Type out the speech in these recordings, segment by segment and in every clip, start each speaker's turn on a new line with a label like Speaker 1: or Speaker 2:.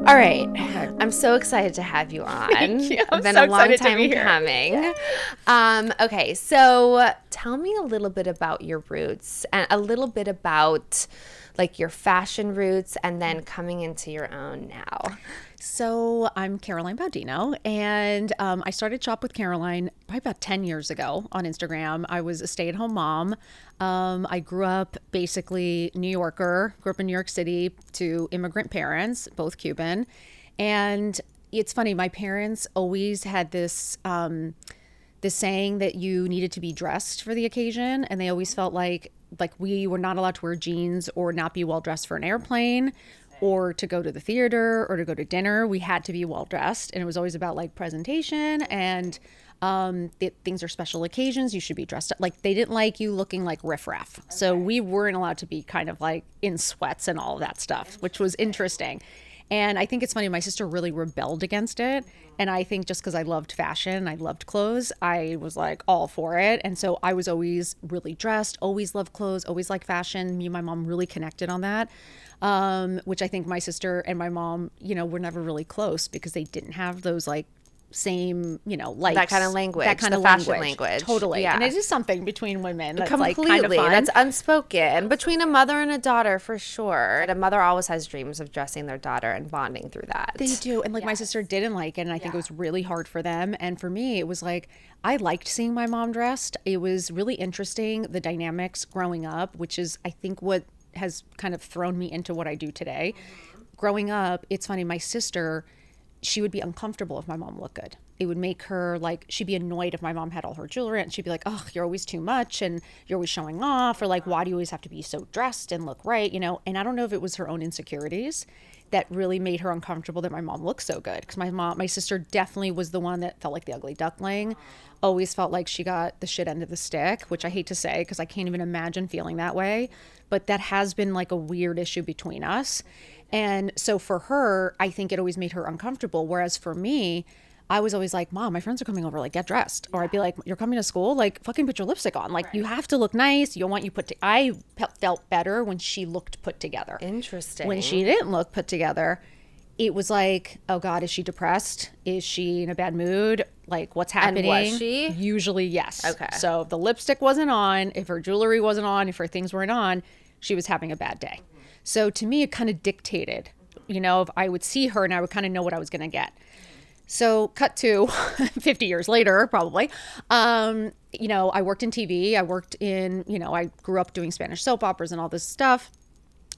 Speaker 1: All right.
Speaker 2: Okay.
Speaker 1: I'm so excited to have you on.
Speaker 2: Thank you. I'm
Speaker 1: It's been
Speaker 2: so
Speaker 1: a long
Speaker 2: excited to
Speaker 1: time
Speaker 2: be here.
Speaker 1: coming. Okay, so tell me a little bit about your roots and a little bit about like your fashion roots and then coming into your own now.
Speaker 2: So I'm Caroline Baudino, and I started Shop with Caroline probably about 10 years ago on Instagram. I was a stay-at-home mom. I grew up basically New Yorker, grew up in New York City to immigrant parents, both Cuban. And it's funny, my parents always had this saying that you needed to be dressed for the occasion, and they always felt like we were not allowed to wear jeans or not be well dressed for an airplane or to go to the theater or to go to dinner. We had to be well dressed, and it was always about like presentation and things are special occasions. You should be dressed up. Like they didn't like you looking like riffraff. So we weren't allowed to be kind of like in sweats and all of that stuff, which was interesting. And I think it's funny, my sister really rebelled against it. And I think just because I loved fashion, I loved clothes, I was like all for it. And so I was always really dressed, always loved clothes, always liked fashion. Me and my mom really connected on that, which I think my sister and my mom, were never really close because they didn't have those like same, likes.
Speaker 1: That kind of language,
Speaker 2: that kind
Speaker 1: the
Speaker 2: of
Speaker 1: fashion
Speaker 2: language.
Speaker 1: Totally.
Speaker 2: Yeah. And
Speaker 1: Yeah.
Speaker 2: it is something between women that's
Speaker 1: Completely.
Speaker 2: like kind of fun.
Speaker 1: That's unspoken between a mother and a daughter for sure. And a mother always has dreams of dressing their daughter and bonding through that.
Speaker 2: They do. And like my sister didn't like it. And I think it was really hard for them. And for me, it was like, I liked seeing my mom dressed. It was really interesting, the dynamics growing up, which is, I think, what has kind of thrown me into what I do today. Growing up, it's funny, my sister, she would be uncomfortable if my mom looked good. It would make her like, she'd be annoyed if my mom had all her jewelry and she'd be like, oh, you're always too much and you're always showing off, or like, why do you always have to be so dressed and look right, And I don't know if it was her own insecurities that really made her uncomfortable that my mom looked so good. Because my sister definitely was the one that felt like the ugly duckling, always felt like she got the shit end of the stick, which I hate to say because I can't even imagine feeling that way. But that has been like a weird issue between us. And so for her, I think it always made her uncomfortable. Whereas for me, I was always like, Mom, my friends are coming over, like, get dressed. Or I'd be like, you're coming to school? Like, fucking put your lipstick on. Like, you have to look nice. I felt better when she looked put together.
Speaker 1: Interesting.
Speaker 2: When she didn't look put together, it was like, oh God, is she depressed? Is she in a bad mood? Like, what's happening?
Speaker 1: And was she?
Speaker 2: Usually, yes.
Speaker 1: Okay.
Speaker 2: So if the lipstick wasn't on, if her jewelry wasn't on, if her things weren't on, she was having a bad day. So to me, it kind of dictated, if I would see her and I would kind of know what I was going to get. So cut to 50 years later, probably, I worked in TV. I worked in, I grew up doing Spanish soap operas and all this stuff.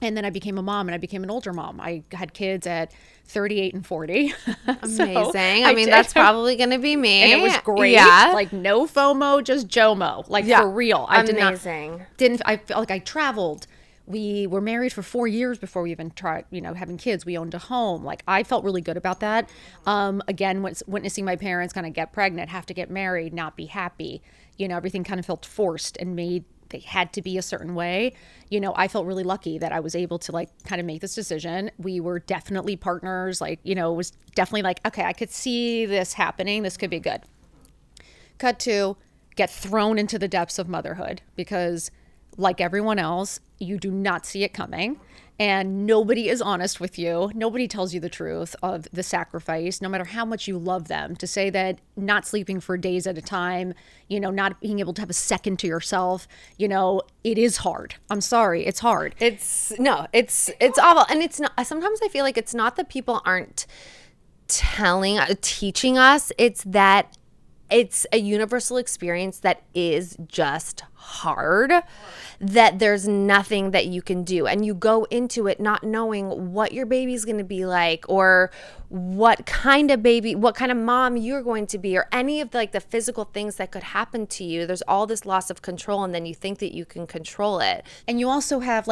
Speaker 2: And then I became a mom and I became an older mom. I had kids at 38 and 40.
Speaker 1: Amazing. I mean, that's probably going to be me.
Speaker 2: And it was great.
Speaker 1: Yeah.
Speaker 2: Like no FOMO, just JOMO. Like for real.
Speaker 1: Amazing.
Speaker 2: I felt like I traveled. We were married for 4 years before we even tried, having kids. We owned a home. Like I felt really good about that. Again, witnessing my parents kind of get pregnant, have to get married, not be happy. Everything kind of felt forced and they had to be a certain way. I felt really lucky that I was able to like kind of make this decision. We were definitely partners. Like, it was definitely like, okay, I could see this happening. This could be good. Cut to get thrown into the depths of motherhood because like everyone else, you do not see it coming and nobody is honest with you. Nobody tells you the truth of the sacrifice, no matter how much you love them. To say that not sleeping for days at a time, not being able to have a second to yourself, it is hard. I'm sorry. It's hard.
Speaker 1: It's awful. And it's not, sometimes I feel like it's not that people aren't teaching us. It's that it's a universal experience that is just hard, that there's nothing that you can do. And you go into it not knowing what your baby's going to be like or what kind of mom you're going to be or any of the physical things that could happen to you. There's all this loss of control and then you think that you can control it.
Speaker 2: And you also have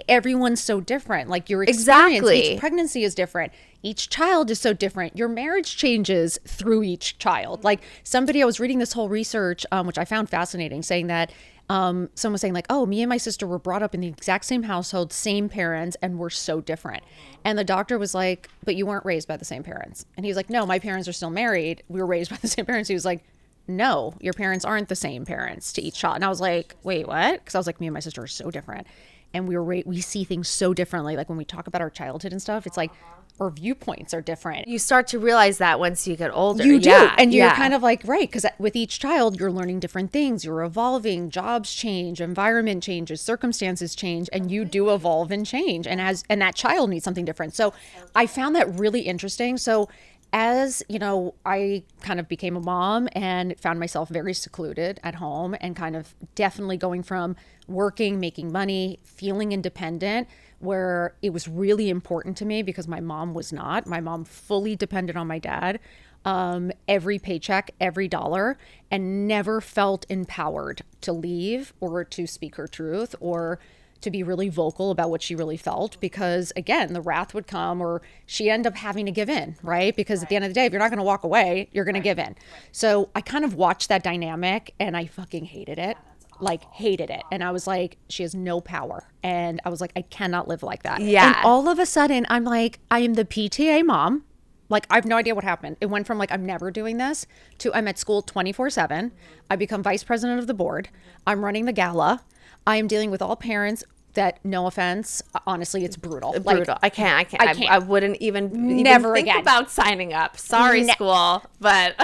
Speaker 2: everyone's so different. Like your experience,
Speaker 1: exactly.
Speaker 2: Each pregnancy is different. Each child is so different. Your marriage changes through each child. Like I was reading this whole research, which I found fascinating, saying that someone was saying like, oh, me and my sister were brought up in the exact same household, same parents, and we're so different. And the doctor was like, but you weren't raised by the same parents. And he was like, no, my parents are still married. We were raised by the same parents. He was like, no, your parents aren't the same parents to each child. And I was like, wait, what? Because I was like, me and my sister are so different. and we see things so differently. Like when we talk about our childhood and stuff, it's like our viewpoints are different.
Speaker 1: You start to realize that once you get older.
Speaker 2: You do.
Speaker 1: Yeah,
Speaker 2: And you're
Speaker 1: yeah.
Speaker 2: kind of like, right, because with each child, you're learning different things. You're evolving, jobs change, environment changes, circumstances change, and you do evolve and change. And that child needs something different. So I found that really interesting. So as, you know, I kind of became a mom and found myself very secluded at home and kind of definitely going from working, making money, feeling independent, where it was really important to me because my mom was not. My mom fully depended on my dad, every paycheck, every dollar, and never felt empowered to leave or to speak her truth or to be really vocal about what she really felt, because again, the wrath would come or she ended up having to give in, right? Because at the end of the day, if you're not going to walk away, you're going to give in. So I kind of watched that dynamic and I fucking hated it. Like hated it. And I was like, she has no power. And I was like, I cannot live like that.
Speaker 1: Yeah.
Speaker 2: And all of a sudden I'm like, I am the PTA mom. Like, I have no idea what happened. It went from like, I'm never doing this to I'm at school 24/7. I become vice president of the board. I'm running the gala. I am dealing with all parents that, no offense, honestly, it's brutal.
Speaker 1: Brutal. I can't. I wouldn't even
Speaker 2: Never
Speaker 1: think
Speaker 2: again.
Speaker 1: about signing up. Sorry, school, but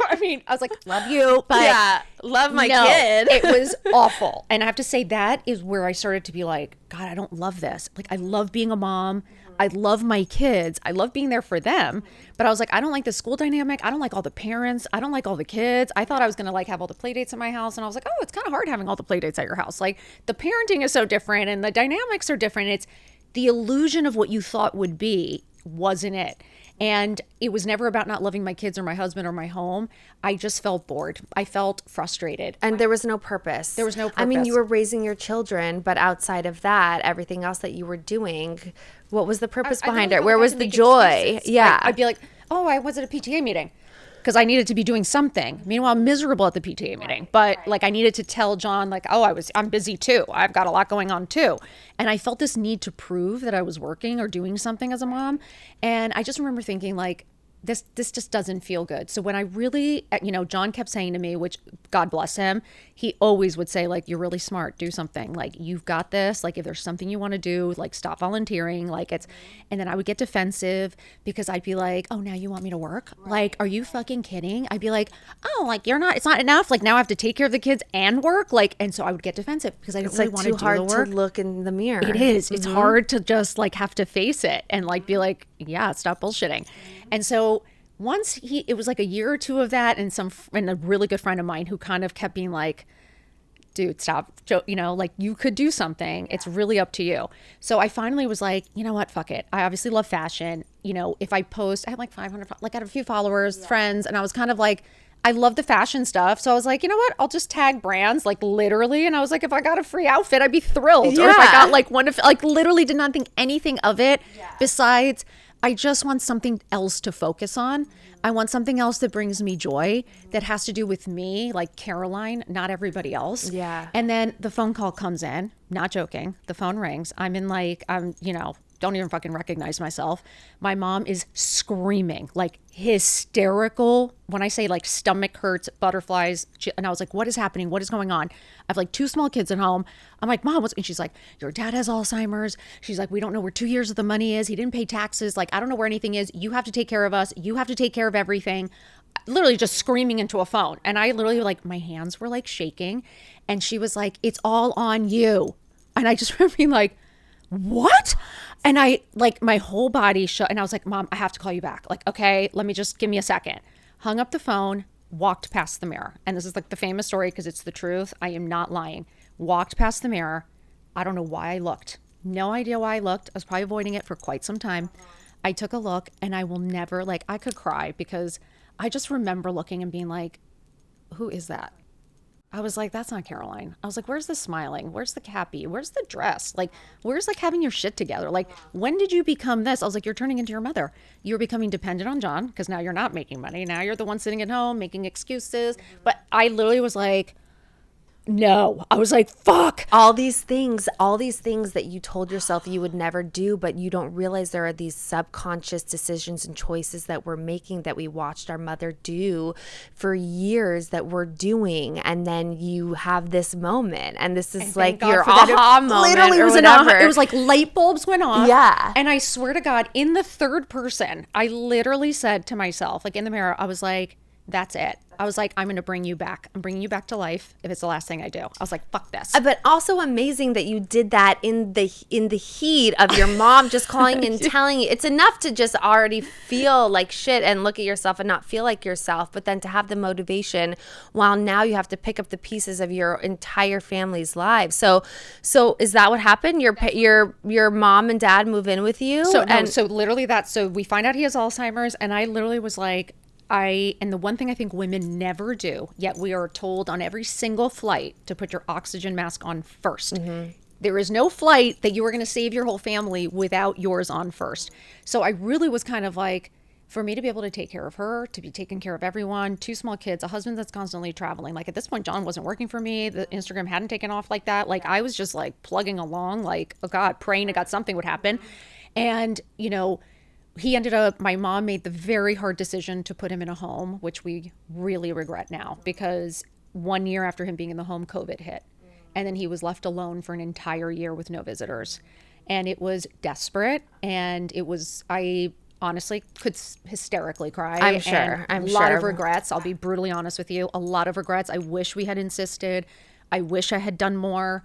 Speaker 2: I mean, I was like, love you, but
Speaker 1: yeah, love my
Speaker 2: no,
Speaker 1: kid.
Speaker 2: It was awful. And I have to say that is where I started to be like, God, I don't love this. Like, I love being a mom. I love my kids. I love being there for them. But I was like, I don't like the school dynamic. I don't like all the parents. I don't like all the kids. I thought I was going to like have all the play dates at my house. And I was like, oh, it's kind of hard having all the play dates at your house. Like, the parenting is so different and the dynamics are different. It's the illusion of what you thought would be wasn't it. And it was never about not loving my kids or my husband or my home. I just felt bored. I felt frustrated.
Speaker 1: And there was no purpose.
Speaker 2: There was no
Speaker 1: I mean,
Speaker 2: purpose.
Speaker 1: you were raising your children, but outside of that, everything else that you were doing, what was the purpose behind it? Where was the joy? Yeah.
Speaker 2: I'd be like, oh, I was at a PTA meeting because I needed to be doing something. Meanwhile, I'm miserable at the PTA meeting. But like, I needed to tell John, like, oh, I'm busy too. I've got a lot going on too. And I felt this need to prove that I was working or doing something as a mom. And I just remember thinking like, this just doesn't feel good. So when I really, you know, John kept saying to me, which God bless him, he always would say like, you're really smart, do something, like you've got this, like if there's something you want to do, like stop volunteering, like it's, and then I would get defensive because I'd be like, oh, now you want me to work? Like, are you fucking kidding? I'd be like, oh, like it's not enough. Like now I have to take care of the kids and work. Like, and so I would get defensive because I didn't really want to do the work.
Speaker 1: It's too hard to look in the mirror.
Speaker 2: It is. It's hard to just like have to face it and like be like, yeah, stop bullshitting. And so once it was like a year or two of that, and a really good friend of mine who kind of kept being like, dude, stop, you know, like you could do something. It's really up to you. So I finally was like, you know what, fuck it. I obviously love fashion. You know, if I post, I had like 500, like I had a few followers, friends, and I was kind of like, I love the fashion stuff. So I was like, you know what? I'll just tag brands, like literally. And I was like, if I got a free outfit, I'd be thrilled. Or if I got like one of, like literally did not think anything of it besides I just want something else to focus on. I want something else that brings me joy, that has to do with me, like Caroline, not everybody else.
Speaker 1: Yeah.
Speaker 2: And then the phone call comes in, not joking. The phone rings. I'm, you know, don't even fucking recognize myself. My mom is screaming, like hysterical. When I say like stomach hurts, butterflies, and I was like, what is happening? What is going on? I have like 2 small kids at home. I'm like, Mom, and she's like, your dad has Alzheimer's. She's like, we don't know where 2 years of the money is. He didn't pay taxes. Like, I don't know where anything is. You have to take care of us. You have to take care of everything. Literally just screaming into a phone. And I literally like, my hands were like shaking. And she was like, it's all on you. And I just remember being like, what? And I like my whole body shut, and I was like, Mom, I have to call you back. Like, okay, give me a second. Hung up the phone, walked past the mirror. And this is like the famous story because it's the truth. I am not lying. Walked past the mirror. I don't know why I looked. No idea why I looked. I was probably avoiding it for quite some time. I took a look, and I will never, like, I could cry because I just remember looking and being like, who is that? I was like, that's not Caroline. I was like, where's the smiling? Where's the happy? Where's the dress? Like, where's like having your shit together? Like, when did you become this? I was like, you're turning into your mother. You're becoming dependent on John because now you're not making money. Now you're the one sitting at home making excuses. But I literally was like, No, I was like, fuck.
Speaker 1: All these things that you told yourself you would never do, but you don't realize there are these subconscious decisions and choices that we're making that we watched our mother do for years that we're doing. And then you have this moment, and this is like your aha moment.
Speaker 2: Literally, it was an aha. It was like light bulbs went off.
Speaker 1: Yeah.
Speaker 2: And I swear to God, in the third person, I literally said to myself, like in the mirror, I was like, that's it. I was like, I'm going to bring you back. I'm bringing you back to life if it's the last thing I do. I was like, fuck this.
Speaker 1: But also amazing that you did that in the heat of your mom just calling and telling you. It's enough to just already feel like shit and look at yourself and not feel like yourself, but then to have the motivation while now you have to pick up the pieces of your entire family's lives. So is that what happened? Your mom and dad move in with you?
Speaker 2: So literally so we find out he has Alzheimer's, and I literally was like, and the one thing I think women never do, yet we are told on every single flight to put your oxygen mask on first. Mm-hmm. There is no flight that you are going to save your whole family without yours on first. So I really was kind of like, for me to be able to take care of her, to be taking care of everyone, 2 small kids, a husband that's constantly traveling. Like at this point, John wasn't working for me. The Instagram hadn't taken off like that. Like I was just like plugging along, like, oh God, praying to God something would happen. And, he ended up, my mom made the very hard decision to put him in a home, which we really regret now, because 1 year after him being in the home, COVID hit. And then he was left alone for an entire year with no visitors. And it was desperate. And I honestly could hysterically cry.
Speaker 1: I'm sure.
Speaker 2: A lot of regrets. I'll be brutally honest with you. A lot of regrets. I wish we had insisted. I wish I had done more.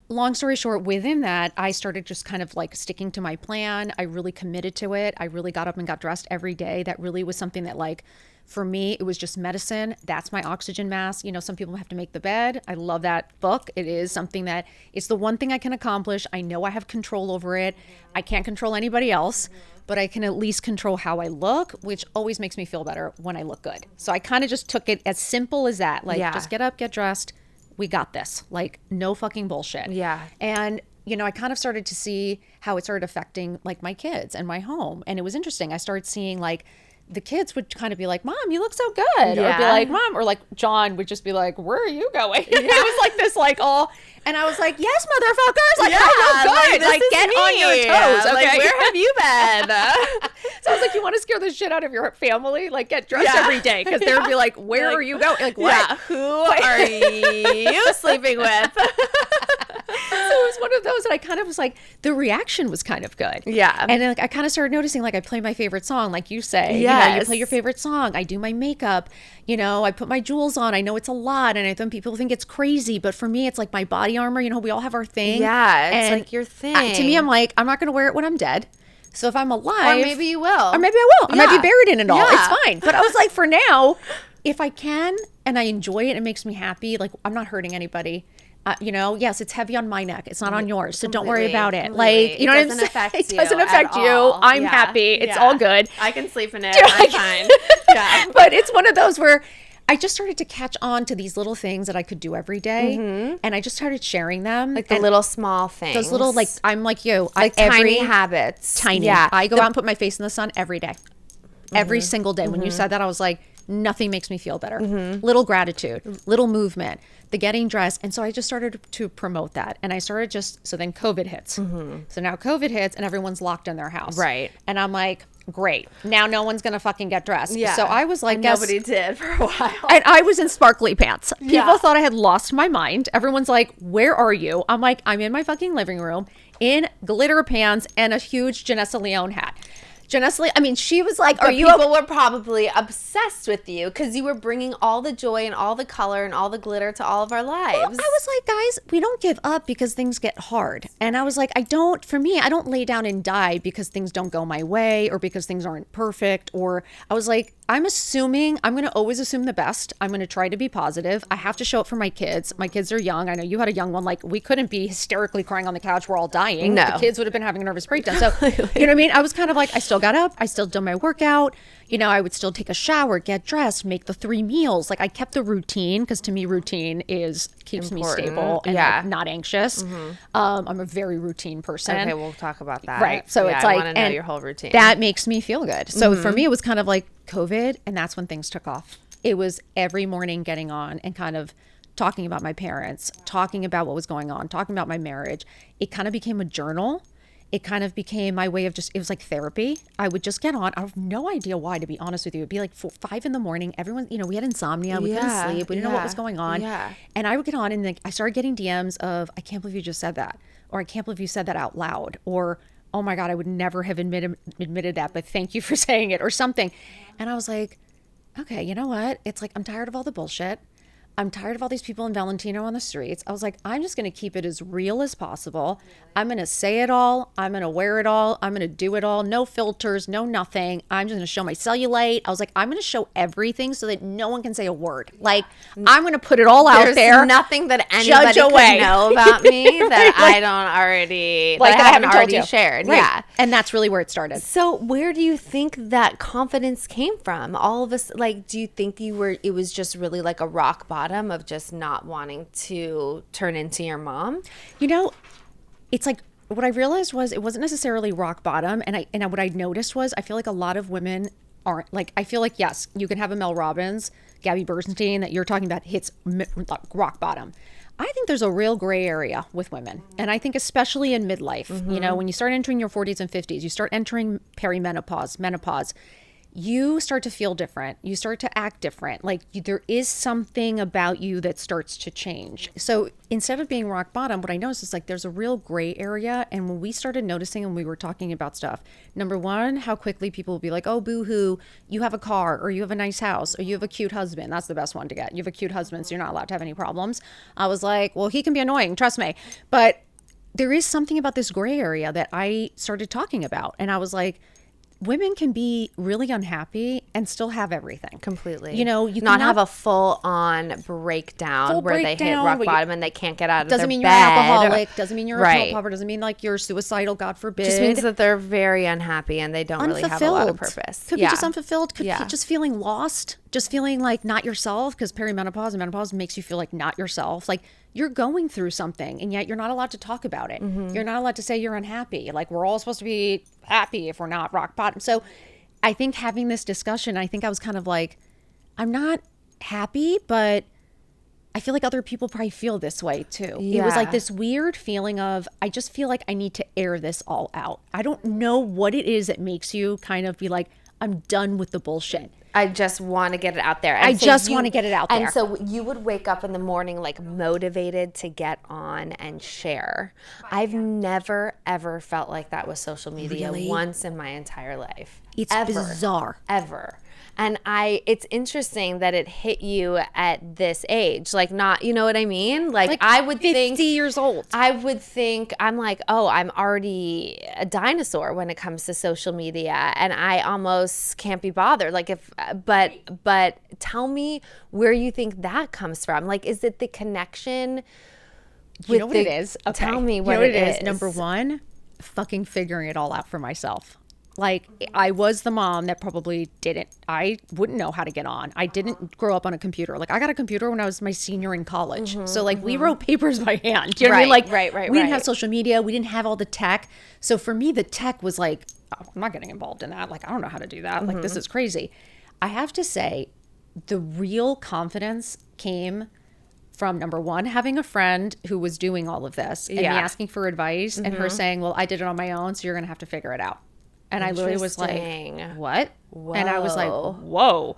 Speaker 2: Long story short, within that, I started just kind of like sticking to my plan. I really committed to it. I really got up and got dressed every day. That really was something that, like, for me, it was just medicine. That's my oxygen mask. Some people have to make the bed. I love that book. It is something that it's the one thing I can accomplish. I know I have control over it. I can't control anybody else, but I can at least control how I look, which always makes me feel better when I look good. So I kind of just took it as simple as that. Like, just get up, get dressed. We got this. Like, no fucking bullshit.
Speaker 1: Yeah.
Speaker 2: And, I kind of started to see how it started affecting like my kids and my home. And it was interesting. I started seeing like the kids would kind of be like, Mom, you look so good.
Speaker 1: Yeah.
Speaker 2: Or be like, Mom, or like John would just be like, where are you going? Yeah. It was like this, like all, and I was like, yes, motherfuckers. Like, I look good. Like get me on your toes. Okay.
Speaker 1: Like, where have you been?
Speaker 2: So I was like, you want to scare the shit out of your family? Like get dressed every day. Cause they would be like, where are you going? Like what?
Speaker 1: Yeah. Who are you sleeping with?
Speaker 2: So it was one of those that I kind of was like, the reaction was kind of good.
Speaker 1: Yeah.
Speaker 2: And then like I kind of started noticing, like I play my favorite song, like you say.
Speaker 1: Yes.
Speaker 2: You play your favorite song. I do my makeup. I put my jewels on. I know it's a lot, and I think people think it's crazy, but for me, it's like my body armor. We all have our thing.
Speaker 1: Yeah, it's like your thing.
Speaker 2: To me, I'm like, I'm not going to wear it when I'm dead. So if I'm alive,
Speaker 1: or maybe you will.
Speaker 2: Or maybe I will. I might be buried in it all. It's fine. But I was like, for now, if I can and I enjoy it, it makes me happy. Like I'm not hurting anybody. Yes, it's heavy on my neck. It's not on yours. So don't worry about it. Like, you know what I'm saying? It doesn't affect you. I'm happy. It's all good.
Speaker 1: I can sleep in it. I'm fine. Yeah.
Speaker 2: But it's one of those where I just started to catch on to these little things that I could do every day. Mm-hmm. And I just started sharing them.
Speaker 1: Like the little small things.
Speaker 2: Those little, like, I'm like you.
Speaker 1: Like tiny habits.
Speaker 2: Tiny. Yeah. I go out and put my face in the sun every day. Mm-hmm. Every single day. Mm-hmm. When you said that, I was like, nothing makes me feel better. Mm-hmm. Little gratitude, little movement, the getting dressed. And so I just started to promote that. And I started so then COVID hits. Mm-hmm. So now COVID hits and everyone's locked in their house.
Speaker 1: Right.
Speaker 2: And I'm like, great. Now no one's going to fucking get dressed.
Speaker 1: Yeah.
Speaker 2: So I was like,
Speaker 1: nobody did for a while.
Speaker 2: And I was in sparkly pants. People thought I had lost my mind. Everyone's like, where are you? I'm like, I'm in my fucking living room in glitter pants and a huge Janessa Leone hat. Honestly, I mean, she was like, "Are
Speaker 1: But
Speaker 2: you?"
Speaker 1: people were probably obsessed with you because you were bringing all the joy and all the color and all the glitter to all of our lives.
Speaker 2: I was like, guys, we don't give up because things get hard. And I was like, I don't lay down and die because things don't go my way or because things aren't perfect. Or I was like, I'm going to always assume the best. I'm going to try to be positive. I have to show up for my kids. My kids are young. I know you had a young one. Like, we couldn't be hysterically crying on the couch. We're all dying.
Speaker 1: No.
Speaker 2: The kids would have been having a nervous breakdown. So, you know what I mean? I was kind of like, I still got up. I still did my workout. You know, I would still take a shower, get dressed, make the 3 meals. Like, I kept the routine because to me, routine keeps me stable and like, not anxious. I'm a very routine person.
Speaker 1: Okay, we'll talk about that.
Speaker 2: Right. So it's like,
Speaker 1: I want to know your whole routine.
Speaker 2: That makes me feel good. So for me, it was kind of like COVID, and that's when things took off. It was every morning getting on and kind of talking about my parents, talking about what was going on, talking about my marriage. It kind of became a journal. It kind of became my way of it was like therapy. I would just get on. I have no idea why, to be honest with you. It'd be like 5 in the morning. Everyone, you know, we had insomnia. We couldn't sleep. We didn't know what was going on. Yeah. And I would get on and like, I started getting DMs of, I can't believe you just said that. Or I can't believe you said that out loud. Or, oh my God, I would never have admitted that, but thank you for saying it or something. And I was like, okay, you know what? It's like, I'm tired of all the bullshit. I'm tired of all these people in Valentino on the streets. I was like, I'm just going to keep it as real as possible. I'm going to say it all. I'm going to wear it all. I'm going to do it all. No filters, no nothing. I'm just going to show my cellulite. I was like, I'm going to show everything so that no one can say a word. Like, I'm going to put it all out there.
Speaker 1: There's nothing that anybody could know about me that I don't already, like, I haven't already shared.
Speaker 2: Right.
Speaker 1: Yeah.
Speaker 2: And that's really where it started.
Speaker 1: So where do you think that confidence came from? All of us, like, do you think it was just really like a rock bottom of just not wanting to turn into your mom?
Speaker 2: You know, it's like what I realized was it wasn't necessarily rock bottom. And what I noticed was I feel like a lot of women aren't like, I feel like, yes, you can have a Mel Robbins, Gabby Bernstein that you're talking about hits rock bottom. I think there's a real gray area with women. And I think especially in midlife, you know, when you start entering your 40s and 50s, you start entering perimenopause, menopause, you start to feel different. You start to act different. Like there is something about you that starts to change. So instead of being rock bottom, what I noticed is like there's a real gray area. And when we started noticing and we were talking about stuff, number one, how quickly people will be like, oh, boo-hoo, you have a car or you have a nice house or you have a cute husband. That's the best one to get. You have a cute husband, so you're not allowed to have any problems. I was like, well, he can be annoying, trust me. But there is something about this gray area that I started talking about. And I was like, women can be really unhappy and still have everything.
Speaker 1: Completely.
Speaker 2: You know, you
Speaker 1: not have a full-on breakdown where they hit rock bottom and they can't get out of their bed.
Speaker 2: Doesn't mean you're an alcoholic. Doesn't mean you're a pill popper. Doesn't mean like you're suicidal, God forbid.
Speaker 1: Just means that they're very unhappy and they don't really have a lot of purpose.
Speaker 2: Could be just unfulfilled. Could be just feeling lost. Just feeling like not yourself, because perimenopause and menopause makes you feel like not yourself. Like you're going through something and yet you're not allowed to talk about it. Mm-hmm. You're not allowed to say you're unhappy. Like we're all supposed to be happy if we're not rock bottom. So I think having this discussion, I think I was kind of like, I'm not happy, but I feel like other people probably feel this way too. Yeah. It was like this weird feeling of, I just feel like I need to air this all out. I don't know what it is that makes you kind of be like, I'm done with the bullshit.
Speaker 1: I just want to get it out there.
Speaker 2: And I just want to get it out there.
Speaker 1: And so you would wake up in the morning like motivated to get on and share. I've never, ever felt like that with social media once in my entire life.
Speaker 2: It's bizarre.
Speaker 1: Ever. And it's interesting that it hit you at this age. Like not, you know what I mean? Like I would
Speaker 2: 50 years old.
Speaker 1: I would think, I'm like, oh, I'm already a dinosaur when it comes to social media. And I almost can't be bothered. Like but tell me where you think that comes from. Like, is it the connection?
Speaker 2: You know what it is? Okay.
Speaker 1: Tell me what it is.
Speaker 2: Number one, fucking figuring it all out for myself. Like I was the mom that probably I wouldn't know how to get on. I didn't grow up on a computer. Like I got a computer when I was my senior in college. Mm-hmm, so like we wrote papers by hand. Do you know what I mean? Like we didn't have social media. We didn't have all the tech. So for me, the tech was like, oh, I'm not getting involved in that. Like I don't know how to do that. Mm-hmm. Like this is crazy. I have to say the real confidence came from number one, having a friend who was doing all of this and me asking for advice and her saying, well, I did it on my own. So you're going to have to figure it out. And I literally was like, what? Whoa. And I was like, whoa.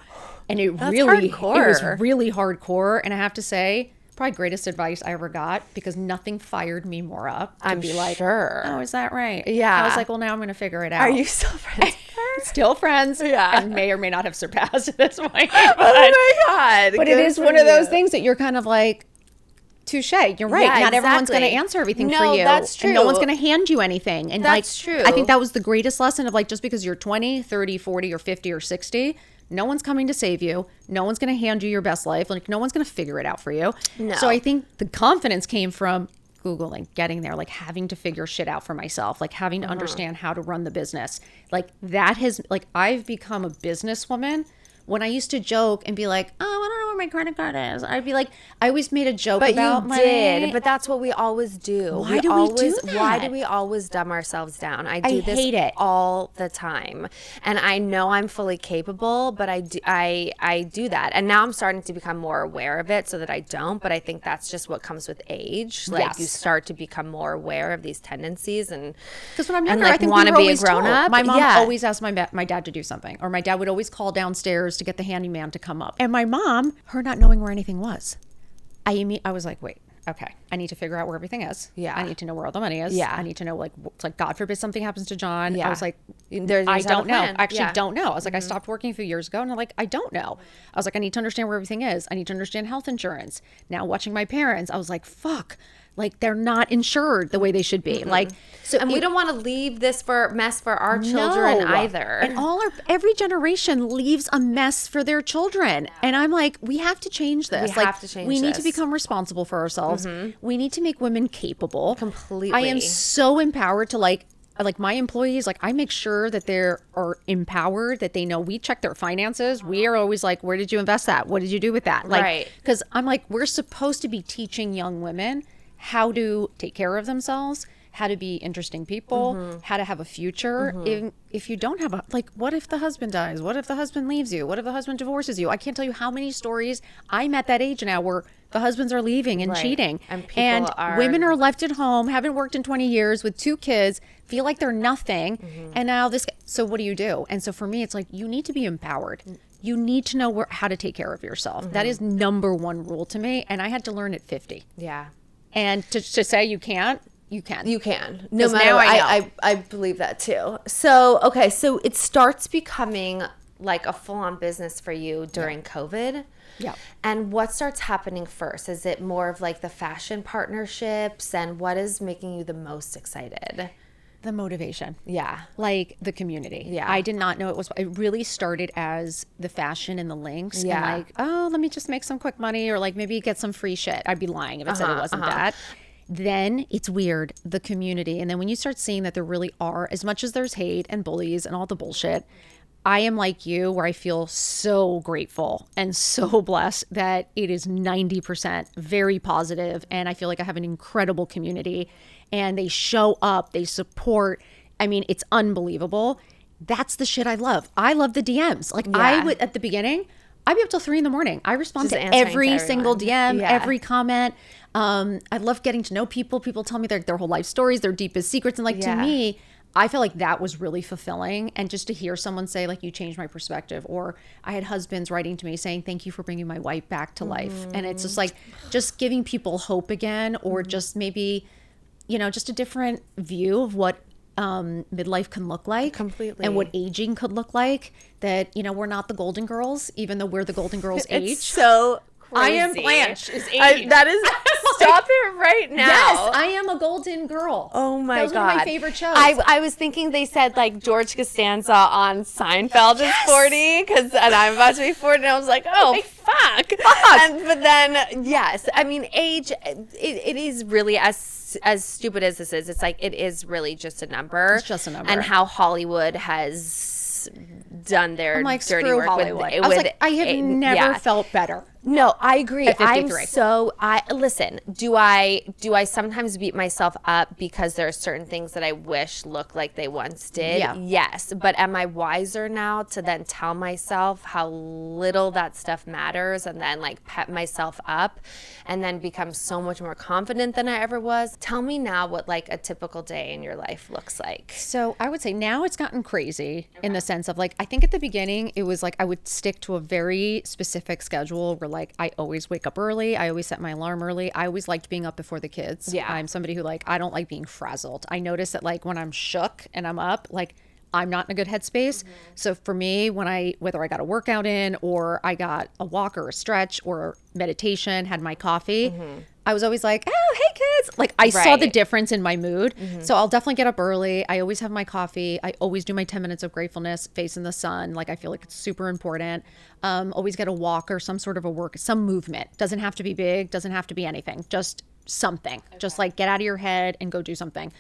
Speaker 2: And it was really hardcore. And I have to say, probably greatest advice I ever got, because nothing fired me more up to
Speaker 1: I'm
Speaker 2: be like,
Speaker 1: sure.
Speaker 2: oh, is that right?
Speaker 1: Yeah.
Speaker 2: I was like, well, now I'm going to figure it out.
Speaker 1: Are you still friends?
Speaker 2: Still friends?
Speaker 1: Yeah.
Speaker 2: And may or may not have surpassed at this point.
Speaker 1: Oh my God.
Speaker 2: But it is one of those things that you're kind of like, touche, you're right.
Speaker 1: Yeah,
Speaker 2: Not everyone's going to
Speaker 1: exactly.
Speaker 2: answer everything
Speaker 1: No,
Speaker 2: for you.
Speaker 1: that's true.
Speaker 2: And no one's going to hand you anything. And
Speaker 1: That's
Speaker 2: like,
Speaker 1: true.
Speaker 2: I think that was the greatest lesson of like, just because you're 20, 30, 40, or 50 or 60, no one's coming to save you. No one's going to hand you your best life. Like, no one's going to figure it out for you.
Speaker 1: No.
Speaker 2: So I think the confidence came from Googling, getting there, like having to figure shit out for myself, like having to understand how to run the business. Like that has, like, I've become a businesswoman. When I used to joke and be like, oh, I don't know where my credit card is, I'd be like, I always made a joke about
Speaker 1: you
Speaker 2: money.
Speaker 1: did, but that's what we always do.
Speaker 2: Why do we do
Speaker 1: Why
Speaker 2: that?
Speaker 1: do we always dumb ourselves down? I do this
Speaker 2: hate it.
Speaker 1: all the time, and I know I'm fully capable, but I do that, and now I'm starting to become more aware of it, so that I don't. But I think that's just what comes with age. Like
Speaker 2: Yes.
Speaker 1: you start to become more aware of these tendencies, and
Speaker 2: Because when I'm
Speaker 1: and,
Speaker 2: younger,
Speaker 1: like,
Speaker 2: I think
Speaker 1: wanna
Speaker 2: we were
Speaker 1: be a
Speaker 2: always told.
Speaker 1: grown-up.
Speaker 2: My mom
Speaker 1: Yeah.
Speaker 2: always asked my dad to do something, or my dad would always call downstairs to get the handyman to come up. And my mom, her not knowing where anything was, I was like, wait, okay, I need to figure out where everything is.
Speaker 1: Yeah.
Speaker 2: I need to know where all the money is.
Speaker 1: Yeah.
Speaker 2: I need to know, like, it's like, God forbid something happens to John.
Speaker 1: Yeah.
Speaker 2: I was like,
Speaker 1: There's
Speaker 2: I
Speaker 1: not a
Speaker 2: don't know.
Speaker 1: plan.
Speaker 2: I actually
Speaker 1: Yeah.
Speaker 2: don't know. I was like, I stopped working a few years ago, and I'm like, I don't know. I was like, I need to understand where everything is. I need to understand health insurance. Now watching my parents, I was like, fuck, like they're not insured the way they should be. Like, so
Speaker 1: and we don't want to leave this mess for our children
Speaker 2: no.
Speaker 1: either.
Speaker 2: And every generation leaves a mess for their children. And I'm like, we have to change this.
Speaker 1: We
Speaker 2: like,
Speaker 1: have to change
Speaker 2: we need to
Speaker 1: this.
Speaker 2: become responsible for ourselves. We need to make women capable.
Speaker 1: Completely.
Speaker 2: I am so empowered to like my employees, like I make sure that they are empowered, that they know. We check their finances. We are always like, where did you invest that? What did you do with that? Like,
Speaker 1: Right.
Speaker 2: because I'm like, we're supposed to be teaching young women how to take care of themselves, how to be interesting people, how to have a future. If you don't have like, what if the husband dies? What if the husband leaves you? What if the husband divorces you? I can't tell you how many stories. I'm at that age now where the husbands are leaving and
Speaker 1: Right.
Speaker 2: cheating.
Speaker 1: And people are-
Speaker 2: women are left at home, haven't worked in 20 years with 2 kids, feel like they're nothing. And now so what do you do? And so for me, it's like, you need to be empowered. You need to know how to take care of yourself. That is number one rule to me. And I had to learn at 50.
Speaker 1: yeah.
Speaker 2: And to say you can't, you can.
Speaker 1: You can. No
Speaker 2: 'Cause
Speaker 1: matter
Speaker 2: now
Speaker 1: what.
Speaker 2: I know.
Speaker 1: I believe that too. So, okay. So it starts becoming like a full-on business for you during COVID.
Speaker 2: Yeah.
Speaker 1: And what starts happening first? Is it more of like the fashion partnerships? And what is making you the most excited?
Speaker 2: The motivation.
Speaker 1: Yeah.
Speaker 2: Like the community.
Speaker 1: Yeah.
Speaker 2: I did not know it really started as the fashion and the links.
Speaker 1: Yeah.
Speaker 2: And like, oh, let me just make some quick money, or like maybe get some free shit. I'd be lying if I said it wasn't that. Then it's weird, the community. And then when you start seeing that there really are, as much as there's hate and bullies and all the bullshit, I am like you, where I feel so grateful and so blessed that it is 90% very positive, and I feel like I have an incredible community, and they show up, they support. I mean, it's unbelievable. That's the shit I love. I love the DMs. Like I would, at the beginning, I'd be up till 3 a.m. I respond
Speaker 1: Just
Speaker 2: to
Speaker 1: answering
Speaker 2: every
Speaker 1: to
Speaker 2: single
Speaker 1: everyone.
Speaker 2: DM,
Speaker 1: Yeah.
Speaker 2: every comment. I love getting to know people. People tell me their whole life stories, their deepest secrets. And like, to
Speaker 1: Yeah.
Speaker 2: me, I feel like that was really fulfilling. And just to hear someone say like, you changed my perspective, or I had husbands writing to me saying, thank you for bringing my wife back to life. And it's just like, just giving people hope again, or just maybe, just a different view of what midlife can look like.
Speaker 1: Completely.
Speaker 2: And what aging could look like. That, we're not the Golden Girls, even though we're the Golden Girls age.
Speaker 1: It's so crazy.
Speaker 2: I am Blanche is age.
Speaker 1: That is, stop it right now.
Speaker 2: Yes, I am a golden girl.
Speaker 1: Oh my
Speaker 2: that was
Speaker 1: God.
Speaker 2: one of my favorite shows.
Speaker 1: I was thinking they said like George Costanza on Seinfeld is 40, and I'm about to be 40, and I was like, oh, fuck. But then, yes, I mean, age, it is really as stupid as this is. It's like, it is really just a number.
Speaker 2: It's just a number.
Speaker 1: And how Hollywood has done their
Speaker 2: I'm like,
Speaker 1: dirty
Speaker 2: screw
Speaker 1: work
Speaker 2: Hollywood.
Speaker 1: with it.
Speaker 2: I was like, I have never felt better.
Speaker 1: No, I agree.
Speaker 2: At 53.
Speaker 1: Listen, do I sometimes beat myself up because there are certain things that I wish looked like they once did?
Speaker 2: Yeah.
Speaker 1: Yes. But am I wiser now to then tell myself how little that stuff matters, and then like pep myself up and then become so much more confident than I ever was? Tell me now what like a typical day in your life looks like.
Speaker 2: So I would say now it's gotten crazy in the sense of like, I think at the beginning it was like I would stick to a very specific schedule like, I always wake up early. I always set my alarm early. I always liked being up before the kids.
Speaker 1: Yeah.
Speaker 2: I'm somebody who like, I don't like being frazzled. I notice that like when I'm shook and I'm up, like I'm not in a good headspace. So for me, whether I got a workout in or I got a walk or a stretch or meditation, had my coffee, I was always like, oh, hey kids. Like I saw the difference in my mood. So I'll definitely get up early. I always have my coffee. I always do my 10 minutes of gratefulness, face in the sun. Like I feel like it's super important. Always get a walk or some sort of a work, some movement. Doesn't have to be big, doesn't have to be anything. Just something. Just like get out of your head and go do something.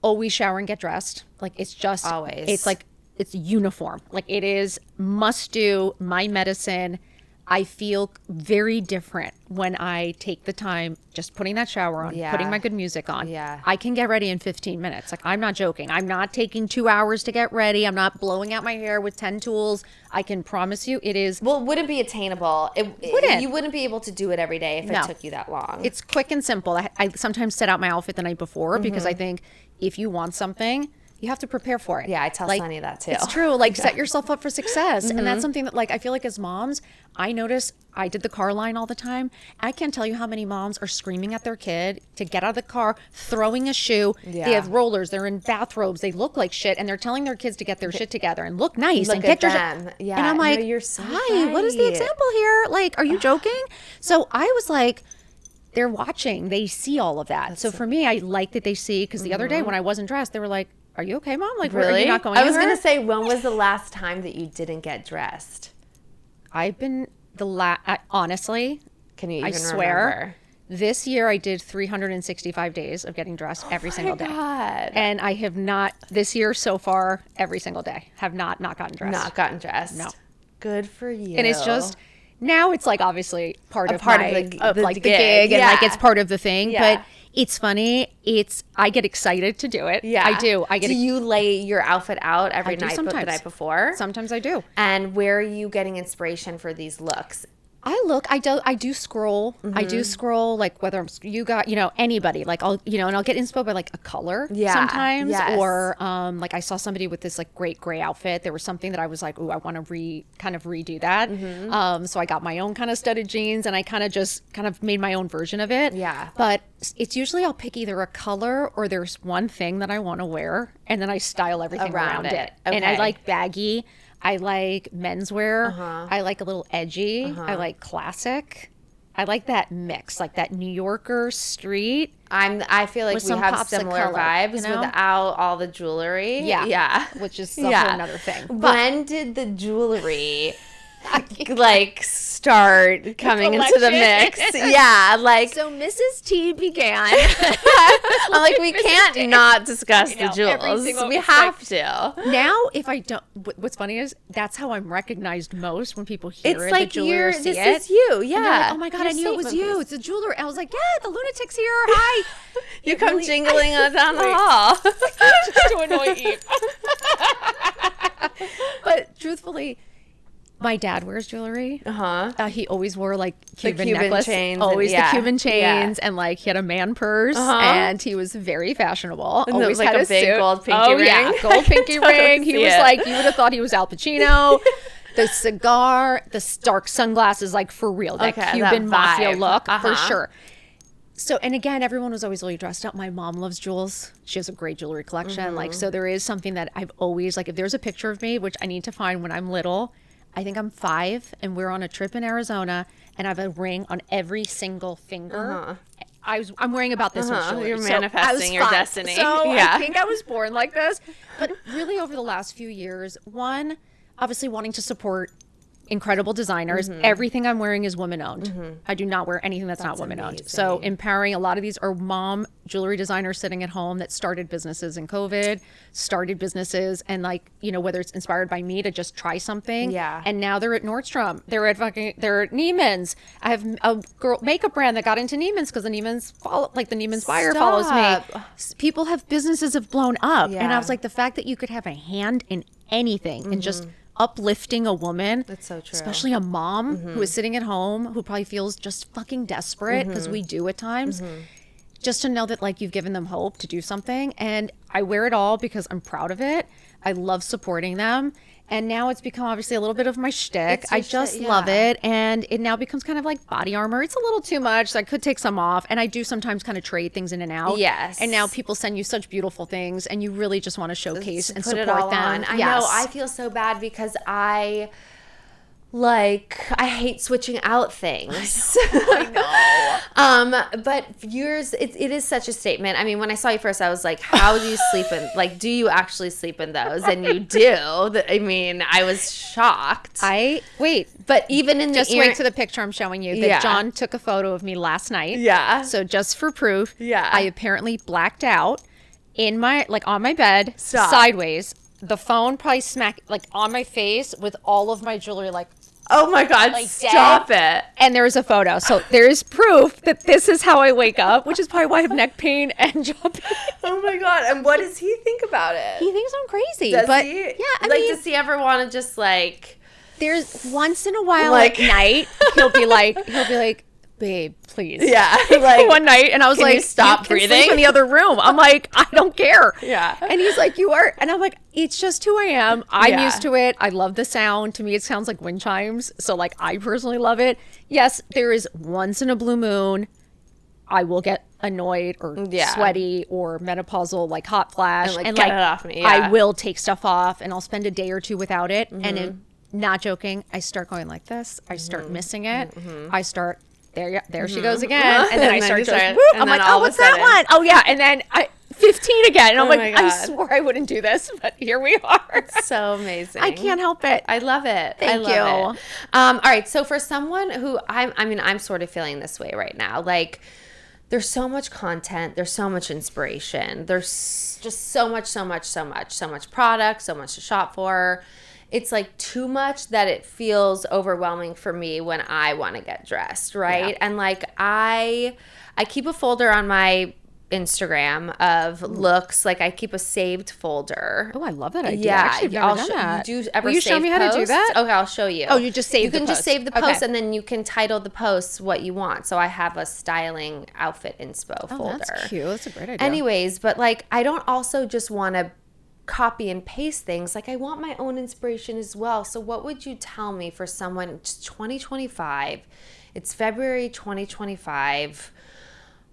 Speaker 2: Always shower and get dressed. Like it's just
Speaker 1: Always.
Speaker 2: It's like it's uniform. Like it is must do, my medicine. I feel very different when I take the time just putting that shower on, putting my good music on.
Speaker 1: Yeah.
Speaker 2: I can get ready in 15 minutes. Like I'm not joking. I'm not taking 2 hours to get ready. I'm not blowing out my hair with 10 tools. I can promise you it is.
Speaker 1: Well, it wouldn't be attainable.
Speaker 2: Wouldn't.
Speaker 1: You wouldn't be able to do it every day if it took you that long.
Speaker 2: It's quick and simple. I sometimes set out my outfit the night before because I think if you want something, you have to prepare for it.
Speaker 1: Yeah, I tell Sunny that too.
Speaker 2: It's true. Like set yourself up for success. And that's something that like I feel like as moms, I notice I did the car line all the time. I can't tell you how many moms are screaming at their kid to get out of the car, throwing a shoe.
Speaker 1: Yeah.
Speaker 2: They have rollers. They're in bathrobes. They look like shit. And they're telling their kids to get their shit together and look nice and get
Speaker 1: them. Yeah.
Speaker 2: And I'm like,
Speaker 1: no, you're so
Speaker 2: hi, what is the
Speaker 1: right.
Speaker 2: example here? Like, are you joking? So I was like, they're watching. They see all of that. So for me, I like that they see because the other day when I wasn't dressed, they were like, are you okay, Mom? Like,
Speaker 1: Really?
Speaker 2: Are you not going
Speaker 1: I was
Speaker 2: anywhere?
Speaker 1: going to say, when was the last time that you didn't get dressed?
Speaker 2: I've been honestly,
Speaker 1: Can you even
Speaker 2: I swear,
Speaker 1: remember?
Speaker 2: this year I did 365 days of getting dressed every single day.
Speaker 1: God.
Speaker 2: And I have not, this year so far, every single day, have not gotten dressed.
Speaker 1: Not gotten dressed.
Speaker 2: No.
Speaker 1: Good for you.
Speaker 2: And it's just, now it's like obviously part of the
Speaker 1: gig.
Speaker 2: gig and like it's part of the thing.
Speaker 1: Yeah.
Speaker 2: But it's funny. I get excited to do it.
Speaker 1: Yeah.
Speaker 2: I do.
Speaker 1: Do you lay your outfit out every
Speaker 2: I do
Speaker 1: night but the
Speaker 2: sometimes.
Speaker 1: night before?
Speaker 2: Sometimes I do.
Speaker 1: And where are you getting inspiration for these looks?
Speaker 2: I do scroll. I do scroll, like whether I'm, anybody, like I'll get inspo by like a color sometimes.
Speaker 1: Yes.
Speaker 2: Or like I saw somebody with this like great gray outfit. There was something that I was like, ooh, I want to redo that. So I got my own kind of studded jeans and I kind of made my own version of it.
Speaker 1: Yeah.
Speaker 2: But it's usually I'll pick either a color or there's one thing that I want to wear and then I style everything around it. And I
Speaker 1: Okay.
Speaker 2: like baggy. I like menswear. I like a little edgy. I like classic. I like that mix, like that New Yorker street.
Speaker 1: I feel like
Speaker 2: With
Speaker 1: we
Speaker 2: some
Speaker 1: have
Speaker 2: pops of
Speaker 1: similar
Speaker 2: color,
Speaker 1: vibes
Speaker 2: you know?
Speaker 1: without all the jewelry. Yeah.
Speaker 2: Which is a whole another thing. But
Speaker 1: When did the jewelry like start coming into the mix? Yeah, like
Speaker 2: so Mrs. T began.
Speaker 1: I'm like, we can't not discuss the
Speaker 2: every
Speaker 1: jewels.
Speaker 2: single-
Speaker 1: We
Speaker 2: it's
Speaker 1: have to.
Speaker 2: Now, if I don't, what's funny is that's how I'm recognized most when people hear
Speaker 1: It's
Speaker 2: it,
Speaker 1: like
Speaker 2: the jewelry or see
Speaker 1: this
Speaker 2: it.
Speaker 1: is you.
Speaker 2: And they're
Speaker 1: Yeah.
Speaker 2: like, oh my God,
Speaker 1: Your
Speaker 2: I knew it was
Speaker 1: statement
Speaker 2: you.
Speaker 1: piece.
Speaker 2: It's a jeweler. I was like, yeah, the lunatic's here. Hi.
Speaker 1: You come jingling down the hall.
Speaker 2: Just to annoy Eve. But truthfully, my dad wears jewelry. He always wore like Cuban,
Speaker 1: Cuban
Speaker 2: necklace,
Speaker 1: chains and-
Speaker 2: always
Speaker 1: yeah.
Speaker 2: the Cuban chains,
Speaker 1: Yeah.
Speaker 2: and like he had a man purse, and he was very fashionable. Always
Speaker 1: like
Speaker 2: had
Speaker 1: a big
Speaker 2: suit.
Speaker 1: gold pinky
Speaker 2: Oh yeah,
Speaker 1: ring.
Speaker 2: gold pinky ring. He
Speaker 1: see
Speaker 2: was
Speaker 1: it.
Speaker 2: like, you would have thought he was Al Pacino. The cigar, the dark sunglasses, like for real, that
Speaker 1: Okay,
Speaker 2: Cuban
Speaker 1: that
Speaker 2: mafia
Speaker 1: vibe.
Speaker 2: look for
Speaker 1: Uh-huh.
Speaker 2: sure. So, and again, everyone was always really dressed up. My mom loves jewels. She has a great jewelry collection. Like, so there is something that I've always, like, if there's a picture of me, which I need to find when I'm little, I think I'm 5 and we're on a trip in Arizona and I have a ring on every single finger. I'm wearing about this much jewelry.
Speaker 1: You're
Speaker 2: So I was
Speaker 1: manifesting your
Speaker 2: 5.
Speaker 1: destiny.
Speaker 2: So
Speaker 1: Yeah.
Speaker 2: I think I was born like this. But really over the last few years, one, obviously wanting to support incredible designers. Everything I'm wearing is woman owned. I do not wear anything that's not woman owned. So empowering, a lot of these are mom jewelry designers sitting at home that started businesses in COVID, started businesses and like, whether it's inspired by me to just try something.
Speaker 1: Yeah.
Speaker 2: And now they're at Nordstrom. They're at Neiman's. I have a girl makeup brand that got into Neiman's because the Neiman's the Neiman's buyer follows me. People have businesses have blown up. And
Speaker 1: Yeah.
Speaker 2: I was like, the fact that you could have a hand in anything and just uplifting a woman.
Speaker 1: That's so true.
Speaker 2: Especially a mom who is sitting at home who probably feels just fucking desperate because we do at times. Just to know that like you've given them hope to do something. And I wear it all because I'm proud of it. I love supporting them. And now it's become obviously a little bit of my shtick.
Speaker 1: It's your
Speaker 2: I just
Speaker 1: shtick,
Speaker 2: love
Speaker 1: yeah.
Speaker 2: it. And it now becomes kind of like body armor. It's a little too much. So I could take some off. And I do sometimes kind of trade things in and out.
Speaker 1: Yes.
Speaker 2: And now people send you such beautiful things and you really just want to showcase and
Speaker 1: Put
Speaker 2: support
Speaker 1: it all
Speaker 2: them.
Speaker 1: on. I know. I feel so bad because I hate switching out things.
Speaker 2: I know.
Speaker 1: But yours, it is such a statement. I mean, when I saw you first, I was like, how do you sleep in, like, do you actually sleep in those? And you do. I mean, I was shocked. But even in
Speaker 2: Just wait to the picture I'm showing you that
Speaker 1: Yeah.
Speaker 2: John took a photo of me last night.
Speaker 1: Yeah.
Speaker 2: So just for proof,
Speaker 1: Yeah.
Speaker 2: I apparently blacked out in my, like on my bed,
Speaker 1: Stop.
Speaker 2: sideways. The phone probably smacked like on my face with all of my jewelry like,
Speaker 1: Oh my God,
Speaker 2: like
Speaker 1: stop
Speaker 2: dead.
Speaker 1: it.
Speaker 2: And there's a photo. So there is proof that this is how I wake up, which is probably why I have neck pain and jaw pain.
Speaker 1: Oh my God. And what does he think about it?
Speaker 2: He thinks I'm crazy.
Speaker 1: Does
Speaker 2: but
Speaker 1: he?
Speaker 2: yeah, I
Speaker 1: like,
Speaker 2: mean,
Speaker 1: does he ever want to just like,
Speaker 2: there's once in a while
Speaker 1: Like-
Speaker 2: at night, he'll be like, babe, please.
Speaker 1: yeah, like,
Speaker 2: One night, and I was
Speaker 1: Can
Speaker 2: like,
Speaker 1: you stop
Speaker 2: can sleep
Speaker 1: breathing?"
Speaker 2: in the other room. I'm like, I don't care.
Speaker 1: Yeah.
Speaker 2: And he's like, you are, and I'm like, it's just who I am. I'm
Speaker 1: Yeah.
Speaker 2: used to it. I love the sound. To me, it sounds like wind chimes. So like, I personally love it. Yes, there is once in a blue moon, I will get annoyed or
Speaker 1: Yeah.
Speaker 2: sweaty or menopausal, like hot flash,
Speaker 1: And, like, get it off me, yeah.
Speaker 2: I will take stuff off, and I'll spend a day or two without it, and it, not joking, I start going like this. I start missing it. I start. There she goes again. And then I
Speaker 1: And then
Speaker 2: start
Speaker 1: you
Speaker 2: just,
Speaker 1: start-
Speaker 2: whoop,
Speaker 1: and
Speaker 2: I'm
Speaker 1: then
Speaker 2: like,
Speaker 1: all
Speaker 2: oh,
Speaker 1: of a
Speaker 2: what's that
Speaker 1: sudden-
Speaker 2: one? Oh, yeah. And then 15 again. And I'm
Speaker 1: Oh
Speaker 2: like,
Speaker 1: my
Speaker 2: I
Speaker 1: God.
Speaker 2: swore I wouldn't do this, but here we are.
Speaker 1: so amazing.
Speaker 2: I can't help it.
Speaker 1: I love it. I
Speaker 2: Thank
Speaker 1: love
Speaker 2: you.
Speaker 1: it. All right. So for someone who I'm sort of feeling this way right now. Like, there's so much content. There's so much inspiration. There's just so much product, so much to shop for. It's like too much that it feels overwhelming for me when I want to get dressed, right?
Speaker 2: Yeah.
Speaker 1: And like I keep a folder on my Instagram of looks. Like I keep a saved folder.
Speaker 2: Oh, I love that idea.
Speaker 1: Yeah,
Speaker 2: Actually, I've never
Speaker 1: I'll
Speaker 2: done
Speaker 1: show
Speaker 2: that.
Speaker 1: you. Do ever
Speaker 2: Will you show
Speaker 1: save
Speaker 2: me how to do
Speaker 1: posts?
Speaker 2: that?
Speaker 1: Okay, I'll show you.
Speaker 2: Oh, you just save
Speaker 1: You
Speaker 2: the
Speaker 1: can just
Speaker 2: post.
Speaker 1: save the
Speaker 2: Okay.
Speaker 1: post, and then you can title the posts what you want. So I have a styling outfit inspo
Speaker 2: Oh,
Speaker 1: folder.
Speaker 2: that's cute. That's a great idea.
Speaker 1: Anyways, but like I don't also just want to copy and paste things. Like I want my own inspiration as well. So what would you tell me for someone? It's 2025. It's February 2025.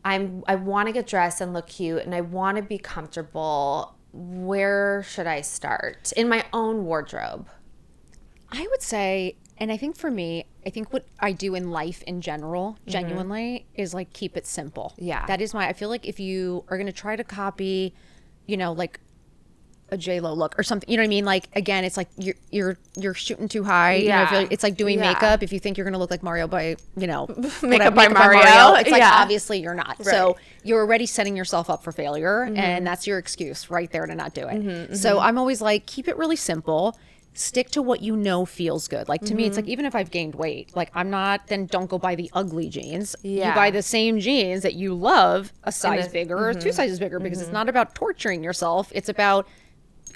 Speaker 1: I want to get dressed and look cute, and I want to be comfortable. Where should I start in my own wardrobe?
Speaker 2: I would say, and I think for me, I think what I do in life in general, genuinely, is like keep it simple.
Speaker 1: Yeah.
Speaker 2: That is I feel like if you are going to try to copy, like a J-Lo look or something, you know what I mean? Like, again, it's like you're shooting too high.
Speaker 1: Yeah.
Speaker 2: I feel like it's like doing
Speaker 1: Yeah.
Speaker 2: makeup. If you think you're going to look like Mario by,
Speaker 1: Makeup by Mario.
Speaker 2: it's like,
Speaker 1: Yeah.
Speaker 2: obviously you're not. So you're already setting yourself up for failure. And that's your excuse right there to not do it. So I'm always like, keep it really simple. Stick to what you know feels good. Like to me, it's like, even if I've gained weight, like then don't go buy the ugly jeans.
Speaker 1: Yeah.
Speaker 2: You buy the same jeans that you love a size bigger or 2 sizes bigger, because it's not about torturing yourself. It's about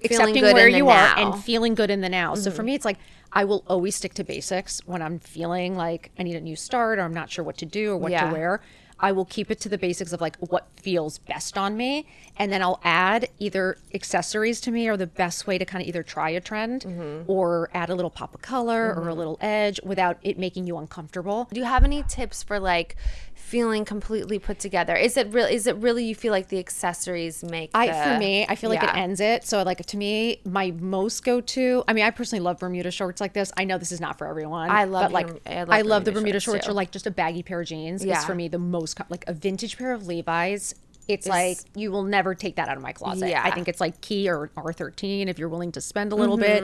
Speaker 2: accepting
Speaker 1: good
Speaker 2: where
Speaker 1: in the
Speaker 2: you are
Speaker 1: now.
Speaker 2: and feeling good in the now. So for me, it's like, I will always stick to basics when I'm feeling like I need a new start or I'm not sure what to do or what
Speaker 1: Yeah.
Speaker 2: to wear. I will keep it to the basics of like what feels best on me. And then I'll add either accessories to me, or the best way to kind of either try a trend or add a little pop of color or a little edge without it making you uncomfortable.
Speaker 1: Do you have any tips for like feeling completely put together? Is it really you feel like the accessories make
Speaker 2: For me, I feel like it
Speaker 1: Yeah.
Speaker 2: ends it. So like to me, my most go-to, I mean, I personally love Bermuda shorts like this. I know this is not for everyone.
Speaker 1: I love
Speaker 2: but like
Speaker 1: Berm-
Speaker 2: I love the Bermuda
Speaker 1: shorts,
Speaker 2: shorts,
Speaker 1: too.
Speaker 2: or like just a baggy pair of jeans.
Speaker 1: Yeah.
Speaker 2: It's for me the most like a vintage pair of Levi's. It's like you will never take that out of my closet.
Speaker 1: Yeah.
Speaker 2: I think it's like key or R13 if you're willing to spend a little bit.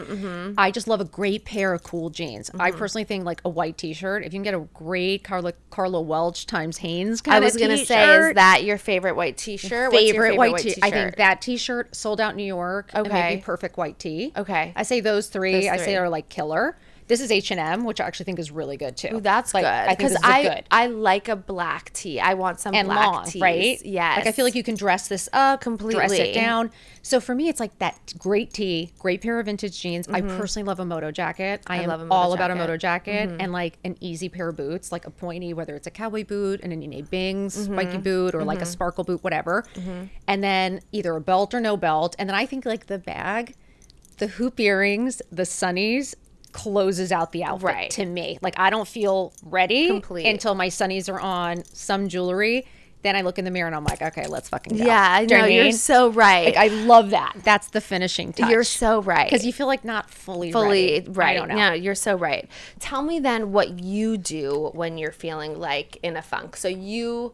Speaker 2: I just love a great pair of cool jeans. I personally think like a white t-shirt, if you can get a great Carla Welch times Hanes kind
Speaker 1: I
Speaker 2: of
Speaker 1: was gonna say, is that your favorite white t-shirt? What's your
Speaker 2: favorite white tee.
Speaker 1: t-shirt?
Speaker 2: I think that t-shirt sold out in New York. And
Speaker 1: Okay.
Speaker 2: maybe perfect white tee.
Speaker 1: Okay.
Speaker 2: I say those three. I say
Speaker 1: three.
Speaker 2: are like killer. This is H&M, which I actually think is really good too.
Speaker 1: Ooh, that's
Speaker 2: like,
Speaker 1: good.
Speaker 2: I think
Speaker 1: Because
Speaker 2: this is good.
Speaker 1: I like a black tee. I want some
Speaker 2: And
Speaker 1: black
Speaker 2: long,
Speaker 1: tees.
Speaker 2: right?
Speaker 1: Yes.
Speaker 2: Like I feel like you can dress this up, dress
Speaker 1: Completely.
Speaker 2: it down. So for me, it's like that great tee, great pair of vintage jeans. I personally love a moto jacket. I am
Speaker 1: love a moto
Speaker 2: all about a
Speaker 1: jacket.
Speaker 2: moto jacket, and like an easy pair of boots, like a pointy, whether it's a cowboy boot, an Nene Bings spiky boot, or like a sparkle boot, whatever. And then either a belt or no belt. And then I think like the bag. the hoop earrings, the sunnies closes out the outfit to me. Like I don't feel ready until my sunnies are on, some jewelry. Then I look in the mirror and I'm like, okay, let's fucking go.
Speaker 1: Yeah, I know. You're so right.
Speaker 2: Like, I love that. That's the finishing touch.
Speaker 1: You're so right.
Speaker 2: Because you feel like not fully ready.
Speaker 1: Right.
Speaker 2: I don't know.
Speaker 1: No, you're so right. Tell me then what you do when you're feeling like in a funk. So you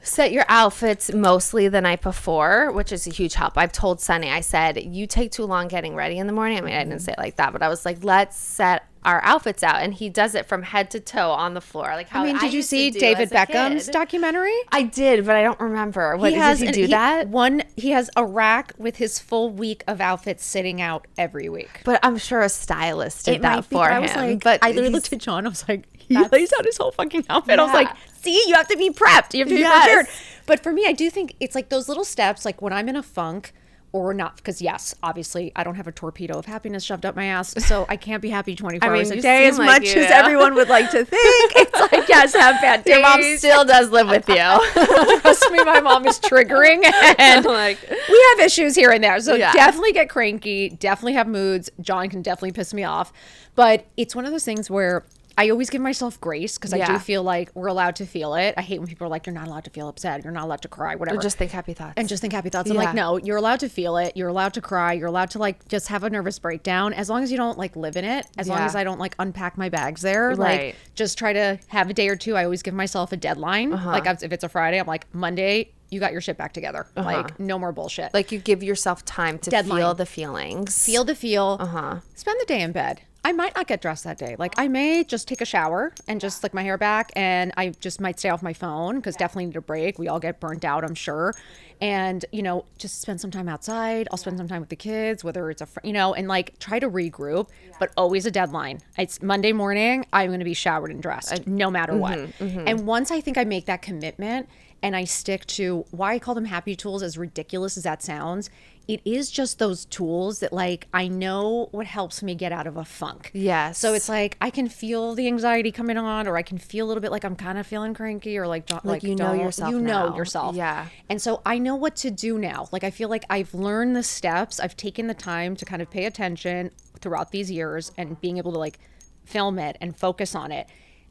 Speaker 1: set your outfits mostly the night before, which is a huge help. I've told Sunny, I said, you take too long getting ready in the morning. I mean, I didn't say it like that, but I was like, let's set our outfits out. And he does it from head to toe on the floor. Like how
Speaker 2: did you see David Beckham's documentary?
Speaker 1: I did, but I don't remember. What did he do that?
Speaker 2: He has a rack with his full week of outfits sitting out every week.
Speaker 1: But I'm sure a stylist did that for him.
Speaker 2: I was like, but I literally looked at John. I was like, he lays out his whole fucking outfit. Yeah. I was like, see, you have to be prepped. You have to be prepared. But for me, I do think it's like those little steps, like when I'm in a funk or not, because yes, obviously I don't have a torpedo of happiness shoved up my ass, so I can't be happy 24 hours a day as much as everyone would like to think. It's like, yes, have bad days.
Speaker 1: Your mom still does live with you.
Speaker 2: Trust me, my mom is triggering, and like, we have issues here and there. So definitely get cranky, definitely have moods. John can definitely piss me off. But it's one of those things where I always give myself grace because I do feel like we're allowed to feel it. I hate when people are like, you're not allowed to feel upset. You're not allowed to cry, whatever.
Speaker 1: Or just think happy thoughts.
Speaker 2: I'm like, no, you're allowed to feel it. You're allowed to cry. You're allowed to like just have a nervous breakdown as long as you don't like live in it. As long as I don't like unpack my bags there. Like just try to have a day or two. I always give myself a deadline. Like if it's a Friday, I'm like, Monday, you got your shit back together. Like no more bullshit.
Speaker 1: Like you give yourself time to feel the feelings.
Speaker 2: Feel the feel. Spend the day in bed. I might not get dressed that day. Like I may just take a shower and just slick my hair back, and I just might stay off my phone because definitely need a break. We all get burnt out, I'm sure. And, just spend some time outside. I'll spend some time with the kids, whether it's and like try to regroup, but always a deadline. It's Monday morning. I'm going to be showered and dressed no matter what. And once I think I make that commitment and I stick to why I call them happy tools, as ridiculous as that sounds, it is just those tools that like I know what helps me get out of a funk.
Speaker 1: Yes.
Speaker 2: So it's like I can feel the anxiety coming on, or I can feel a little bit like I'm kind of feeling cranky, or like
Speaker 1: you know yourself.
Speaker 2: You know yourself.
Speaker 1: Yeah.
Speaker 2: And so I know what to do now. Like I feel like I've learned the steps. I've taken the time to kind of pay attention throughout these years and being able to like film it and focus on it.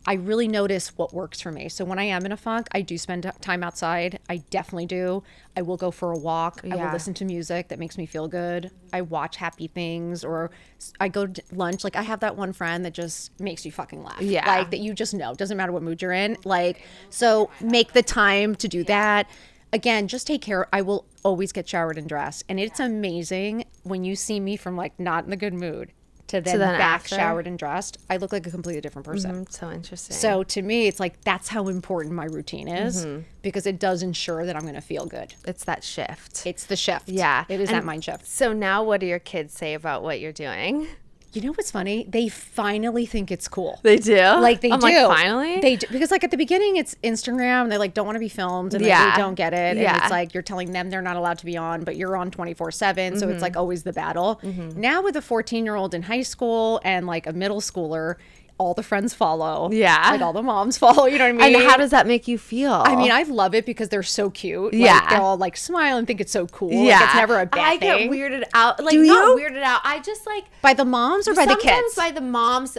Speaker 2: I really notice what works for me. So when I am in a funk, I do spend time outside. I definitely do. I will go for a walk. I will listen to music that makes me feel good. I watch happy things, or I go to lunch. Like I have that one friend that just makes you fucking laugh. Yeah. Like that you just know. Doesn't matter what mood you're in. Like, so make the time to do that. Again, just take care. I will always get showered and dressed. And it's amazing when you see me from like not in a good mood to then back after, showered and dressed, I look like a completely different person.
Speaker 1: So interesting.
Speaker 2: So to me, it's like that's how important my routine is because it does ensure that I'm going to feel good.
Speaker 1: It's that shift.
Speaker 2: It's the shift.
Speaker 1: Yeah.
Speaker 2: It is that mind shift.
Speaker 1: So now what do your kids say about what you're doing?
Speaker 2: You know what's funny? They finally think it's cool.
Speaker 1: They do?
Speaker 2: Like they do.
Speaker 1: Like, finally?
Speaker 2: They do. Because like at the beginning it's Instagram. They like don't want to be filmed and they don't get it. And it's like you're telling them they're not allowed to be on, but you're on 24/7. So it's like always the battle. Now with a 14-year-old in high school and like a middle schooler, all the friends follow. Yeah. Like all the moms follow, you know what I mean?
Speaker 1: And how does that make you feel?
Speaker 2: I mean, I love it because they're so cute. Like, they'll all like smile and think it's so cool. Yeah. Like, it's never a bad thing.
Speaker 1: I get weirded out. Like, not weirded out. I just like.
Speaker 2: By the moms or by the kids?
Speaker 1: Sometimes by the moms.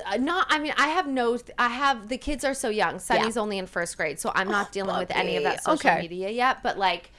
Speaker 1: The kids are so young. Sunny's only in first grade, so I'm not dealing with any of that social media yet. But like,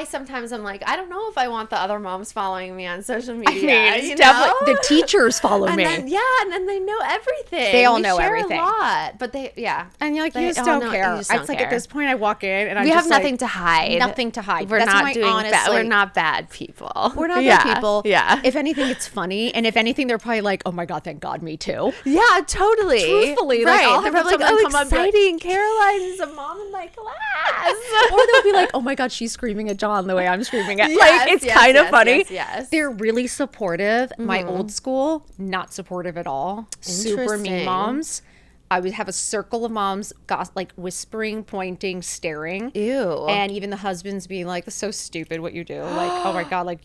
Speaker 1: sometimes I'm like, I don't know if I want the other moms following me on social media.
Speaker 2: I mean, definitely the teachers follow me.
Speaker 1: Then, and then they know everything.
Speaker 2: They all know everything.
Speaker 1: A lot, but and
Speaker 2: you're like, you just don't care. It's like at this point, I walk in and
Speaker 1: we have nothing to hide.
Speaker 2: Nothing to hide.
Speaker 1: We're not doing bad. We're not bad people.
Speaker 2: We're not bad people. Yeah. If anything, it's funny, and if anything, they're probably like, oh my god, thank God, me too.
Speaker 1: Yeah, totally.
Speaker 2: Truthfully,
Speaker 1: right?
Speaker 2: Like,
Speaker 1: they're like, oh, exciting! Caroline is a mom in my class.
Speaker 2: Or they'll be like, oh my god, she's screaming at John the way I'm screaming at. Like, it's kind of funny.
Speaker 1: Yes.
Speaker 2: They're really supportive. My old school, not supportive at all. Super mean moms. I would have a circle of moms, like whispering, pointing, staring.
Speaker 1: Ew.
Speaker 2: And even the husbands being like, "That's so stupid what you do." Like, oh my god,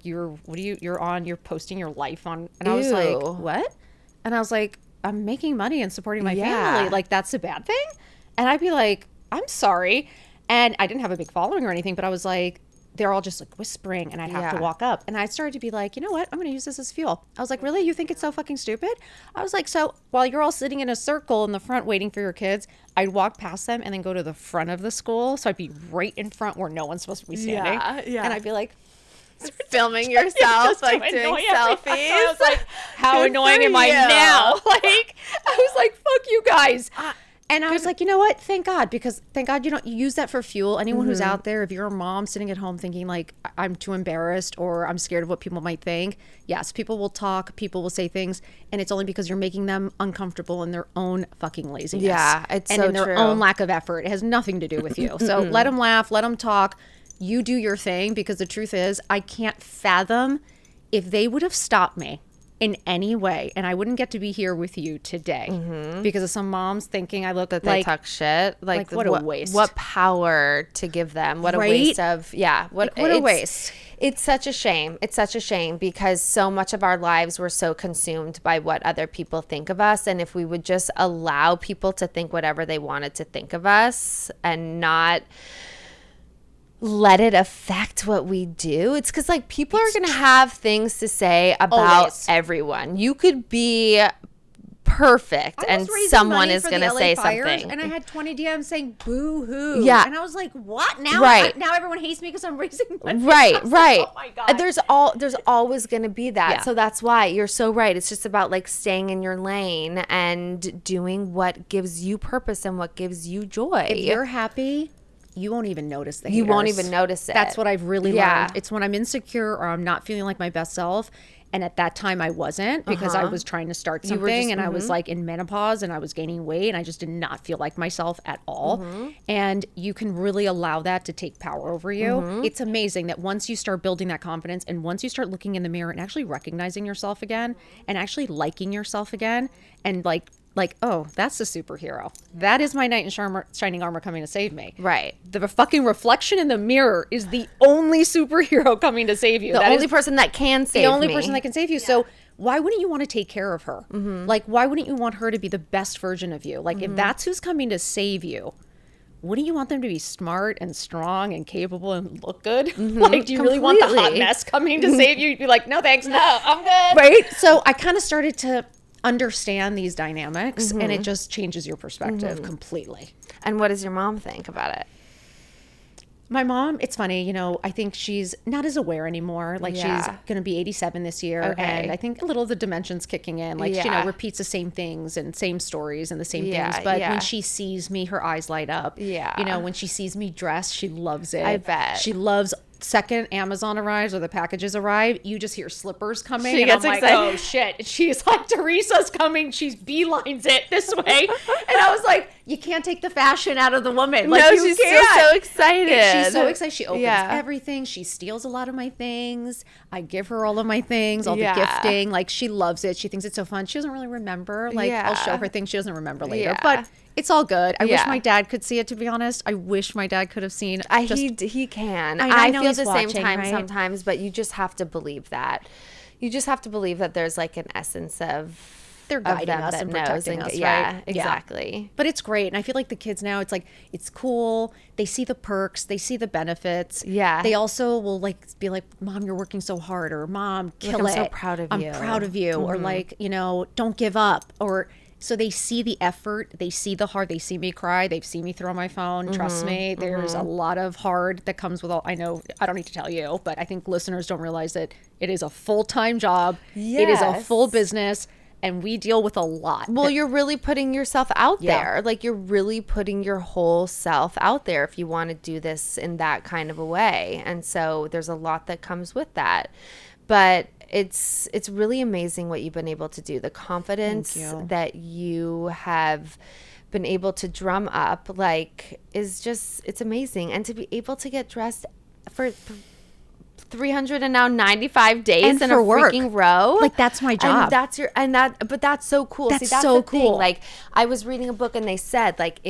Speaker 2: you're posting your life on. And I was like, what? And I was like, I'm making money and supporting my family. Like, that's a bad thing? And I'd be like, I'm sorry. And I didn't have a big following or anything, but I was like, they're all just like whispering, and I'd have to walk up, and I started to be like, you know what, I'm going to use this as fuel. I was like, really? You think it's so fucking stupid? I was like, so while you're all sitting in a circle in the front waiting for your kids, I'd walk past them and then go to the front of the school. So I'd be right in front where no one's supposed to be standing. And I'd be like,
Speaker 1: filming yourself, like doing selfies.
Speaker 2: I was like, how annoying am I now? Like, I was like, fuck you guys. And I was like, you know what? Thank God, because thank God you use that for fuel. Anyone who's out there, if you're a mom sitting at home thinking like, I'm too embarrassed or I'm scared of what people might think. Yes, people will talk, people will say things, and it's only because you're making them uncomfortable in their own fucking laziness.
Speaker 1: Yeah, it's
Speaker 2: and
Speaker 1: so
Speaker 2: in their
Speaker 1: true.
Speaker 2: own lack of effort. It has nothing to do with you. So let them laugh, let them talk. You do your thing, because the truth is, I can't fathom if they would have stopped me in any way, and I wouldn't get to be here with you today because of some moms thinking I look
Speaker 1: that
Speaker 2: like
Speaker 1: they talk shit. Like
Speaker 2: what a waste.
Speaker 1: What power to give them. What a waste of, what
Speaker 2: a waste.
Speaker 1: It's such a shame. It's such a shame, because so much of our lives were so consumed by what other people think of us. And if we would just allow people to think whatever they wanted to think of us and not let it affect what we do. It's because like people are going to have things to say about everyone. You could be perfect and someone is going to say something.
Speaker 2: And I had 20 DMs saying boo hoo.
Speaker 1: Yeah.
Speaker 2: And I was like, what? Now now everyone hates me because I'm raising money.
Speaker 1: Right.
Speaker 2: Like, oh my God.
Speaker 1: There's always going to be that. Yeah. So that's why you're so right. It's just about like staying in your lane and doing what gives you purpose and what gives you joy.
Speaker 2: If you're happy, you won't even notice the haters.
Speaker 1: You won't even notice it.
Speaker 2: That's what I've really learned. It's when I'm insecure or I'm not feeling like my best self. And at that time I wasn't, because I was trying to start something and I was like in menopause and I was gaining weight and I just did not feel like myself at all. And you can really allow that to take power over you. It's amazing that once you start building that confidence and once you start looking in the mirror and actually recognizing yourself again and actually liking yourself again and like, oh, that's the superhero. That is my knight in shining armor coming to save me.
Speaker 1: Right.
Speaker 2: The fucking reflection in the mirror is the only superhero coming to save you.
Speaker 1: The only person that can save me.
Speaker 2: The only person that can save you. Yeah. So why wouldn't you want to take care of her? Like, why wouldn't you want her to be the best version of you? Like, if that's who's coming to save you, wouldn't you want them to be smart and strong and capable and look good? Like, do you really want the hot mess coming to save you? You'd be like, no, thanks. No, I'm good. Right? So I kind of started to understand these dynamics and it just changes your perspective completely.
Speaker 1: And what does your mom think about it?
Speaker 2: My mom, it's funny, I think she's not as aware anymore. Like she's going to be 87 this year. And I think a little of the dimensions kicking in. Like she repeats the same things and same stories and the same things. But when she sees me, her eyes light up. Yeah. When she sees me dressed, she loves it.
Speaker 1: I bet.
Speaker 2: She loves second Amazon arrives or the packages arrive, you just hear slippers coming.
Speaker 1: She gets excited.
Speaker 2: Like, oh shit. She's like, Teresa's coming. She's beelines it this way. And I was like, you can't take the fashion out of the woman. Like,
Speaker 1: no, she's so excited.
Speaker 2: She's so excited. She opens everything. She steals a lot of my things. I give her all of my things, all the gifting. Like, she loves it. She thinks it's so fun. She doesn't really remember. Like, I'll show her things she doesn't remember later. But it's all good. I wish my dad could see it, to be honest. I wish my dad could have seen.
Speaker 1: He can.
Speaker 2: I
Speaker 1: feel the same time sometimes, but you just have to believe that. You just have to believe that there's like an essence of
Speaker 2: they're guiding us and protecting us, right?
Speaker 1: Exactly.
Speaker 2: But it's great. And I feel like the kids now, it's like, it's cool. They see the perks. They see the benefits.
Speaker 1: Yeah.
Speaker 2: They also will like be like, Mom, you're working so hard, or Mom, kill it.
Speaker 1: I'm so proud of you.
Speaker 2: I'm proud of you. Or like, don't give up. Or so they see the effort, they see the hard, they see me cry, they've seen me throw my phone. Trust me, there's a lot of hard that comes with all. I know I don't need to tell you, but I think listeners don't realize that it is a full-time job. Yes. It is a full business, and we deal with a lot.
Speaker 1: Well, you're really putting yourself out there. Like, you're really putting your whole self out there if you want to do this in that kind of a way. And so there's a lot that comes with that. But it's really amazing what you've been able to do. The confidence that you have been able to drum up, like, is just, it's amazing. And to be able to get dressed for 395 days in a freaking row,
Speaker 2: like, that's my job.
Speaker 1: And but that's so cool.
Speaker 2: That's
Speaker 1: that's
Speaker 2: so
Speaker 1: the
Speaker 2: cool.
Speaker 1: thing. Like, I was reading a book and they said, like,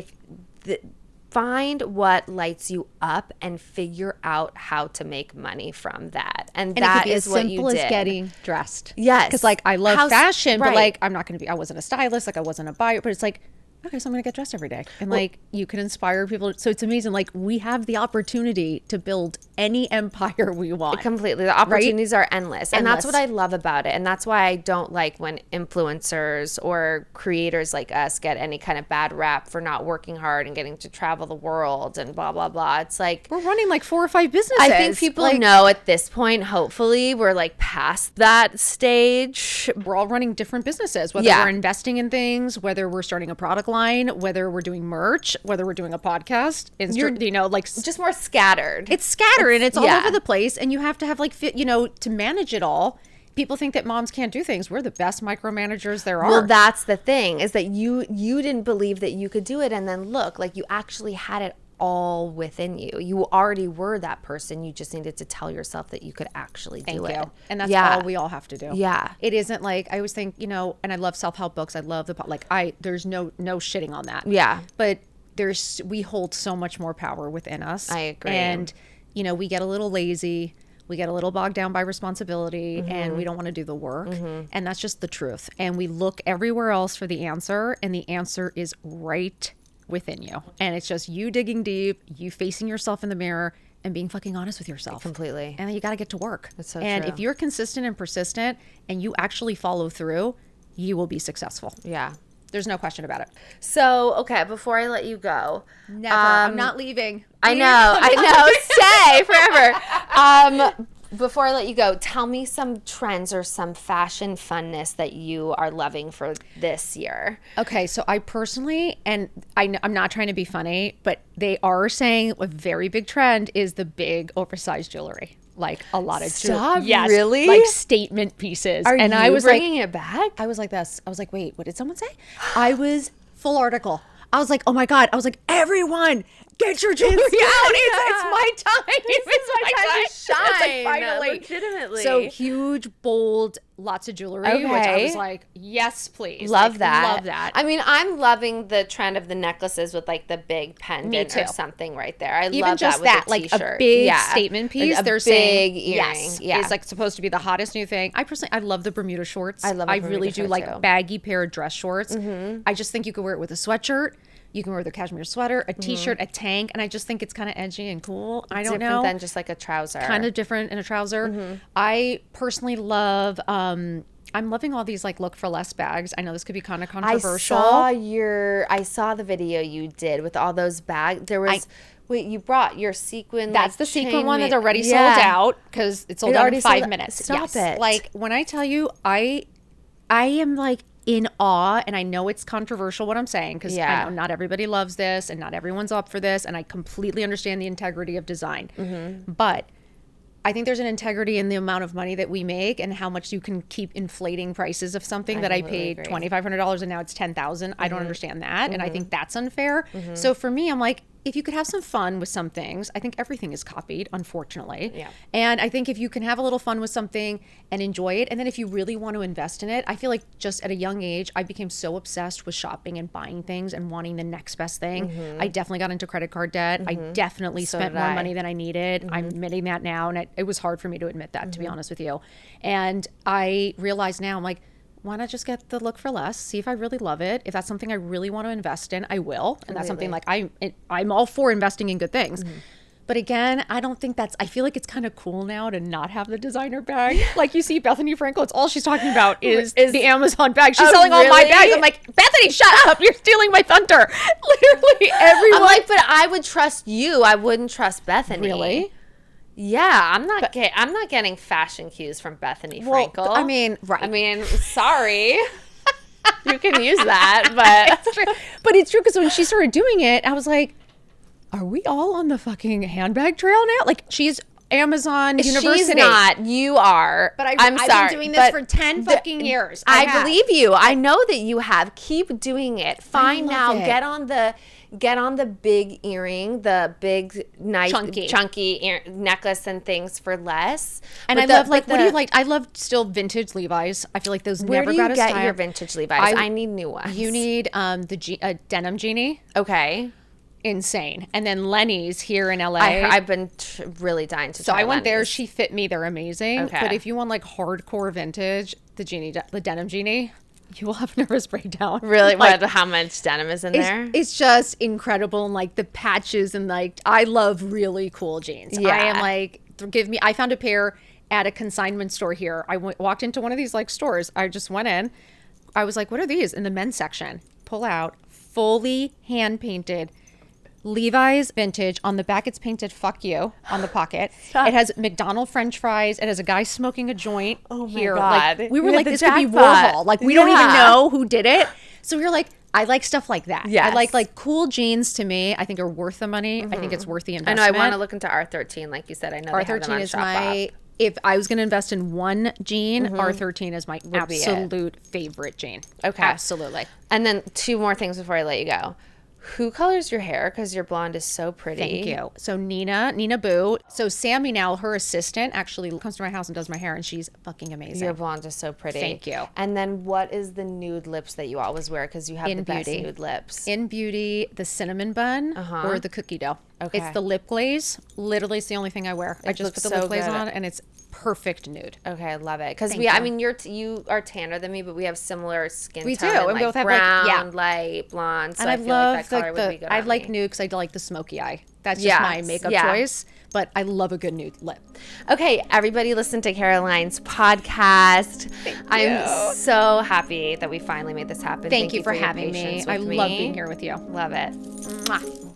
Speaker 1: find what lights you up and figure out how to make money from that. And that is what you did.
Speaker 2: As simple as getting dressed.
Speaker 1: Yes.
Speaker 2: Because, like, I love fashion, but, like, I'm not going to be, I wasn't a stylist, like, I wasn't a buyer, but it's like, okay, so I'm going to get dressed every day. And like, you can inspire people. So it's amazing. Like, we have the opportunity to build any empire we want.
Speaker 1: Completely. The opportunities are endless. And that's
Speaker 2: Endless.
Speaker 1: what I love about it. And that's why I don't like when influencers or creators like us get any kind of bad rap for not working hard and getting to travel the world and blah, blah, blah. It's like,
Speaker 2: We're running like 4 or 5 businesses.
Speaker 1: I think people know at this point, hopefully, we're like past that stage.
Speaker 2: We're all running different businesses, whether we're investing in things, whether we're starting a product line, whether we're doing merch, whether we're doing a podcast. You know, like,
Speaker 1: Just more scattered.
Speaker 2: it's scattered and it's all
Speaker 1: yeah.
Speaker 2: over the place. And you have to have like, you know, to manage it all. People think that moms can't do things. We're the best micromanagers there are.
Speaker 1: Well, that's the thing, is that you didn't believe that you could do it. And then look, like, you actually had it all within you. You already were that person. You just needed to tell yourself that you could actually do
Speaker 2: Thank
Speaker 1: it.
Speaker 2: you. And that's all we all have to do.
Speaker 1: Yeah.
Speaker 2: It isn't like, I always think, you know, and I love self-help books. I love there's no shitting on that.
Speaker 1: Yeah.
Speaker 2: But we hold so much more power within us.
Speaker 1: I agree.
Speaker 2: And, you know, we get a little lazy. We get a little bogged down by responsibility and we don't want to do the work. And that's just the truth. And we look everywhere else for the answer, and the answer is right within you. And it's just you digging deep, you facing yourself in the mirror and being fucking honest with yourself.
Speaker 1: Completely.
Speaker 2: And then you got to get to work.
Speaker 1: That's so
Speaker 2: and
Speaker 1: true.
Speaker 2: if you're consistent and persistent and you actually follow through, you will be successul.
Speaker 1: Yeah.
Speaker 2: There's no question about it.
Speaker 1: So, okay, before I let you go.
Speaker 2: Never. I'm not leaving.
Speaker 1: I know. Stay forever. Before I let you go, tell me some trends or some fashion funness that you are loving for this year.
Speaker 2: Okay, so I personally, and I'm not trying to be funny, but they are saying a very big trend is the big oversized jewelry. Like a lot of
Speaker 1: Stop,
Speaker 2: yes,
Speaker 1: really?
Speaker 2: like statement pieces.
Speaker 1: And
Speaker 2: I was
Speaker 1: bringing it back?
Speaker 2: I was like this. I was like, wait, what did someone say? I was full article. I was like, oh my God. I was like, everyone, get your jewelry out. It's my time. It's my time to shine. Finally.
Speaker 1: Legitimately.
Speaker 2: So huge, bold, lots of jewelry, which I was like, yes, please.
Speaker 1: Love that.
Speaker 2: Love that.
Speaker 1: I mean, I'm loving the trend of the necklaces with like the big pendant or something right there. I
Speaker 2: Even
Speaker 1: love
Speaker 2: just
Speaker 1: that with
Speaker 2: that,
Speaker 1: the
Speaker 2: like
Speaker 1: t-shirt.
Speaker 2: a big statement piece.
Speaker 1: A
Speaker 2: They're
Speaker 1: big
Speaker 2: saying
Speaker 1: earring. Yeah.
Speaker 2: is like supposed to be the hottest new thing. I love the Bermuda shorts.
Speaker 1: I love a
Speaker 2: I
Speaker 1: Bermuda
Speaker 2: really do
Speaker 1: short,
Speaker 2: like
Speaker 1: too.
Speaker 2: baggy pair of dress shorts. I just think you could wear it with a sweatshirt. You can wear the cashmere sweater, a t-shirt, a tank, and I just think it's kind of edgy and cool. I don't know.
Speaker 1: Different than just like a trouser.
Speaker 2: Kind of different in a trouser. I personally love. I'm loving all these like look for less bags. I know this could be kind of controversial.
Speaker 1: I saw the video you did with all those bags. There was wait, you brought your sequin.
Speaker 2: That's
Speaker 1: like,
Speaker 2: the sequin
Speaker 1: chain
Speaker 2: one that's
Speaker 1: ma-
Speaker 2: already
Speaker 1: Yeah.
Speaker 2: sold out because it sold out
Speaker 1: already
Speaker 2: in 5
Speaker 1: sold-
Speaker 2: minutes.
Speaker 1: Stop it.
Speaker 2: Like when I tell you, I am like in awe, and I know it's controversial what I'm saying because I know not everybody loves this and not everyone's up for this, and I completely understand the integrity of design. But I think there's an integrity in the amount of money that we make and how much you can keep inflating prices of something that I paid $2,500 and now it's $10,000. I don't understand that, and I think that's unfair. So for me, I'm like, if you could have some fun with some things, I think everything is copied, unfortunately.
Speaker 1: Yeah.
Speaker 2: And I think if you can have a little fun with something and enjoy it, and then if you really want to invest in it, I feel like just at a young age, I became so obsessed with shopping and buying things and wanting the next best thing. I definitely got into credit card debt. I definitely spent
Speaker 1: did
Speaker 2: more
Speaker 1: I.
Speaker 2: money than I needed. I'm admitting that now, and it was hard for me to admit that, to be honest with you. And I realize now, I'm like, why not just get the look for less, see if I really love it. If that's something I really want to invest in, I will. And that's something like I'm all for investing in good things. But again, I don't think I feel like it's kind of cool now to not have the designer bag. Like you see Bethany Frankel, it's all she's talking about is the Amazon bag. She's selling all my bags. I'm like, Bethany, shut up. You're stealing my thunder. Literally everyone.
Speaker 1: I'm like, but I would trust you. I wouldn't trust Bethany.
Speaker 2: Really?
Speaker 1: Yeah, I'm not getting fashion cues from Bethany Frankel.
Speaker 2: I mean, right.
Speaker 1: I mean, sorry. You can use that, but
Speaker 2: It's true. But it's true because when she started doing it, I was like, are we all on the fucking handbag trail now? Like she's Amazon University.
Speaker 1: She's not. You are.
Speaker 2: But
Speaker 1: I'm
Speaker 2: I've
Speaker 1: sorry,
Speaker 2: been doing this
Speaker 1: but
Speaker 2: for 10 fucking years.
Speaker 1: I believe you. I know that you have. Keep doing it. Fine now.
Speaker 2: it.
Speaker 1: Get on the big earring, the big nice
Speaker 2: Chunky.
Speaker 1: necklace and things for less.
Speaker 2: And
Speaker 1: But
Speaker 2: I love what do you like? I love still vintage Levi's. I feel like those
Speaker 1: Where
Speaker 2: never
Speaker 1: do you
Speaker 2: got a
Speaker 1: get
Speaker 2: style.
Speaker 1: your vintage Levi's? I need new ones.
Speaker 2: You need the denim genie.
Speaker 1: Okay.
Speaker 2: Insane. And then Lenny's here in LA.
Speaker 1: I've been really dying to.
Speaker 2: So
Speaker 1: try
Speaker 2: I went there.
Speaker 1: Lenny's.
Speaker 2: She fit me. They're amazing.
Speaker 1: Okay.
Speaker 2: But if you want like hardcore vintage, the denim genie, You will have a nervous breakdown.
Speaker 1: Really?
Speaker 2: Like,
Speaker 1: How much denim is in there?
Speaker 2: it's just incredible. And like the patches and like, I love really cool jeans.
Speaker 1: Yeah.
Speaker 2: I am like, I found a pair at a consignment store here. I walked into one of these like stores. I just went in. I was like, what are these? In the men's section. Pull out, fully hand painted Levi's vintage. On the back, it's painted "fuck you" on the pocket. It has McDonald's French fries. It has a guy smoking a joint.
Speaker 1: Oh my
Speaker 2: here.
Speaker 1: God.
Speaker 2: Like, we were
Speaker 1: You hit
Speaker 2: like,
Speaker 1: the
Speaker 2: this could be
Speaker 1: jackpot.
Speaker 2: Warhol. Like, we don't even
Speaker 1: Yeah.
Speaker 2: know who did it. So we were like, I like stuff like that.
Speaker 1: Yes.
Speaker 2: I like cool jeans. To me, I think are worth the money. I think it's worth the
Speaker 1: I
Speaker 2: investment.
Speaker 1: know. I want to look into R13, like you said. I know they have them
Speaker 2: R13
Speaker 1: on
Speaker 2: is
Speaker 1: Shop
Speaker 2: my.
Speaker 1: Up.
Speaker 2: If I was going to invest in one jean, R13 is my
Speaker 1: be it.
Speaker 2: absolute favorite jean.
Speaker 1: Okay.
Speaker 2: Absolutely.
Speaker 1: And then 2 more things before I let you go. Who colors your hair? Because your blonde is so pretty.
Speaker 2: Thank you. So Nina Boo. So Sammy now, her assistant, actually comes to my house and does my hair, and she's fucking amazing.
Speaker 1: Your blonde is so pretty.
Speaker 2: Thank you.
Speaker 1: And then what is the nude lips that you always wear? Because you have
Speaker 2: In
Speaker 1: the best
Speaker 2: Beauty.
Speaker 1: nude lips.
Speaker 2: In Beauty, the cinnamon bun or the cookie dough.
Speaker 1: Okay.
Speaker 2: It's the lip glaze. Literally, it's the only thing I wear. I just
Speaker 1: looks
Speaker 2: put the
Speaker 1: so
Speaker 2: lip glaze
Speaker 1: good.
Speaker 2: on, and it's perfect nude.
Speaker 1: Okay, I love it. Because
Speaker 2: Thank
Speaker 1: I
Speaker 2: you.
Speaker 1: mean, you are tanner than me, but we have similar skin
Speaker 2: We
Speaker 1: tone.
Speaker 2: do,
Speaker 1: And
Speaker 2: and we both have, like,
Speaker 1: brown,
Speaker 2: yeah.
Speaker 1: light, blonde. So
Speaker 2: And
Speaker 1: I
Speaker 2: I
Speaker 1: feel
Speaker 2: love
Speaker 1: like that color would be good
Speaker 2: I
Speaker 1: on
Speaker 2: like
Speaker 1: me.
Speaker 2: nude because I like the smoky eye. That's just my
Speaker 1: Yes,
Speaker 2: makeup
Speaker 1: yeah.
Speaker 2: choice. But I love a good nude lip.
Speaker 1: Okay, everybody listen to Caroline's podcast. I'm so happy that we finally made this happen.
Speaker 2: Thank you for
Speaker 1: your
Speaker 2: having me.
Speaker 1: patience
Speaker 2: I
Speaker 1: with
Speaker 2: love being here with you.
Speaker 1: Love it.
Speaker 2: Mwah.